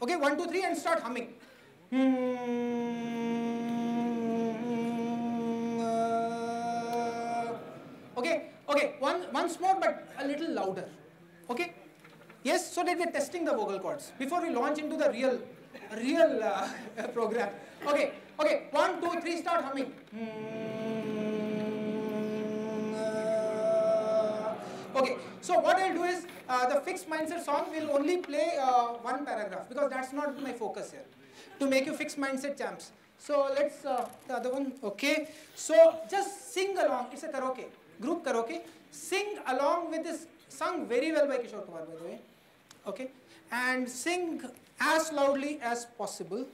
Okay, 1, 2, 3 and start humming. Okay, once more, but a little louder. Okay? Yes, so that we're testing the vocal cords before we launch into the real program. Okay, 1, 2, 3, start humming. Okay, so what I'll do is the fixed mindset song will only play one paragraph because that's not my focus here. To make you fixed mindset champs. So let's the other one. Okay, so just sing along. It's a karaoke, group karaoke. Sing along with this, sung very well by Kishore Kumar, by the way. Okay, and sing as loudly as possible.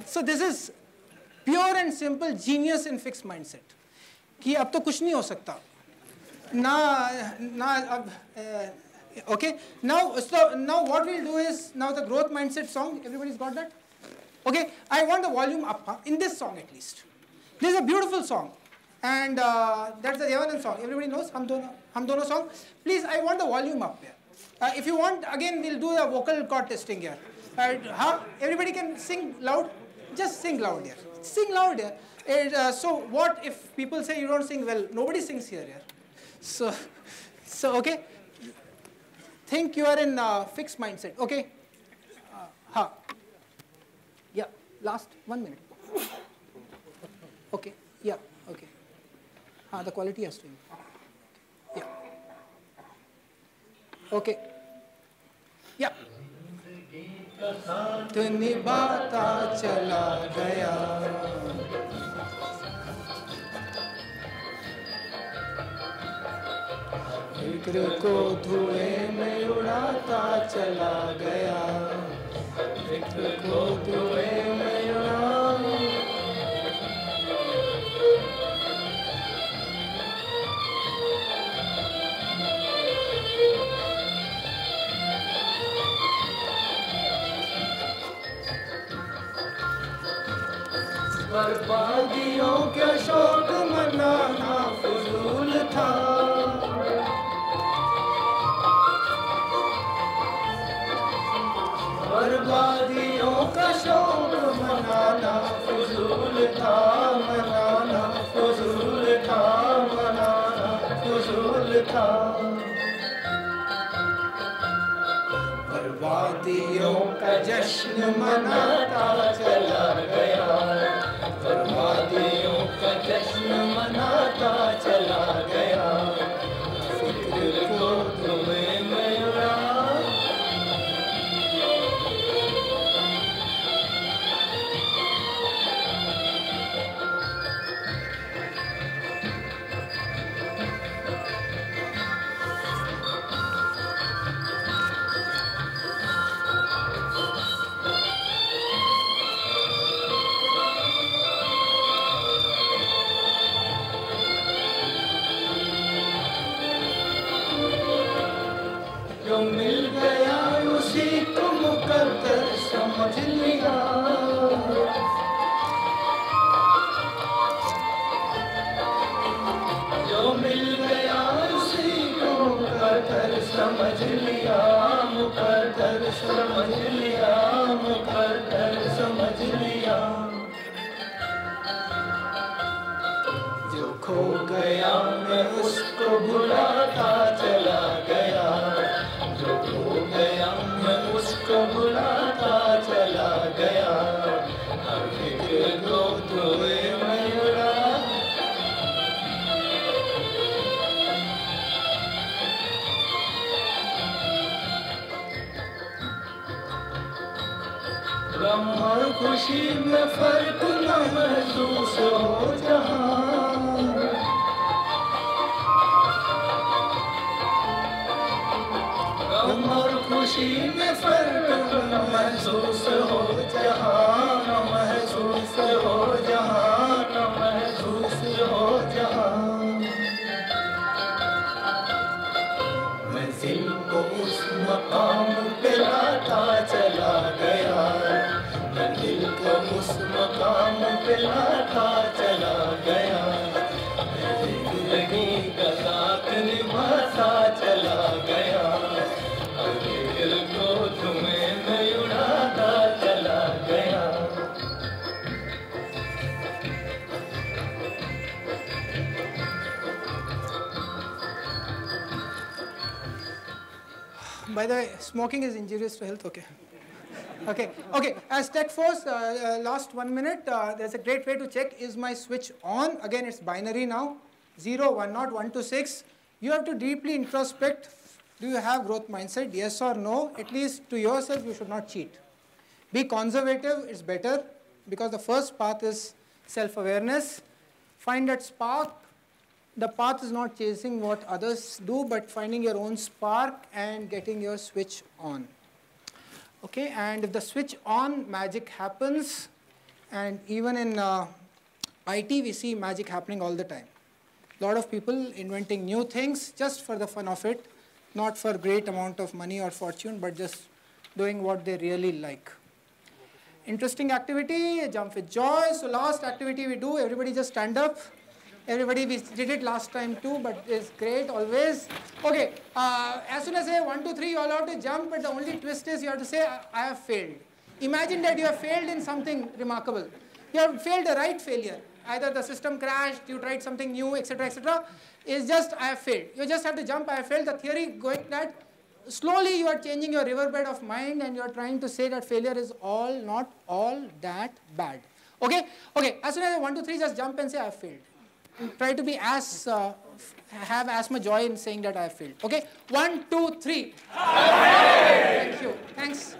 So this is pure and simple genius in fixed mindset. कि अब तो कुछ नहीं हो सकता ना okay, now what we'll do is, now the growth mindset song, everybody's got that? Okay, I want the volume up, in this song at least. This is a beautiful song, and that's the Devanand song. Everybody knows Hum Dono song. Please, I want the volume up here. If you want, again we'll do a vocal cord testing here. Everybody can sing loud. Just sing loud here. Sing loud here. So what if people say you don't sing well? Nobody sings here. So okay. Think you are in fixed mindset. Okay. Yeah. Last 1 minute. Okay. Yeah. Okay. The quality has to improve. Yeah. Okay. Yeah. साथ निभाता चला गया, फिक्र को धुएं में उड़ाता चला गया, फिक्र को धुएं में बर्बादियों के शौक मनाना फजूल था, बर्बादियों का शौक मनाना फजूल था, मनाना फजूल था, मनाना फजूल था। बर्बादियों का जश्न मनाता चला गया, बर्बादियों का जश्न मनाता समझ लिया जो मिल गया उसी को मुकद्दर समझ लिया मुकद्दर समझ लिया मुकद्दर समझ लिया जो खो गया मैं उसको भुलाता चला गया जो खो गया मैं उसको भुलाता चला गया हर फिक्र को धोए मैं उड़ा गम और खुशी में फर्क न महसूस हो जहाँ गम और खुशी में फर्क न महसूस हो जहाँ न महसूस हो जहाँ न महसूस हो जहाँ मंजिल को उस मकाम पे लाता चला गया मंजिल को उस मकाम पे लाता चला गया जिंदगी का साथ निभाता चला गया दिल को तुम्हें मैं उड़ाता चला गया By the way, smoking is injurious to health, okay? Okay. As tech force, last 1 minute, there's a great way to check, is my switch on? Again, it's binary now, 0, 1, not 1 to 6. You have to deeply introspect, do you have growth mindset, yes or no? At least to yourself, you should not cheat. Be conservative, it's better, because the first path is self-awareness. Find that spark. The path is not chasing what others do, but finding your own spark and getting your switch on. Okay, and if the switch on, magic happens. And even in IT, we see magic happening all the time. A lot of people inventing new things just for the fun of it, not for great amount of money or fortune, but just doing what they really like. Interesting activity, jump with joy. So last activity we do, everybody just stand up. Everybody, we did it last time too, but it's great always. Okay, as soon as I say 1, 2, 3, you all have to jump, but the only twist is you have to say, I have failed. Imagine that you have failed in something remarkable. You have failed a right failure. Either the system crashed, you tried something new, etc., etc. It's just, I have failed. You just have to jump, I have failed. The theory going that slowly you are changing your riverbed of mind and you are trying to say that failure is not all that bad. Okay, as soon as I 1, 2, 3, just jump and say, I have failed. Try to be have as much joy in saying that I have failed. Okay, 1, 2, 3. Thank you. Thanks.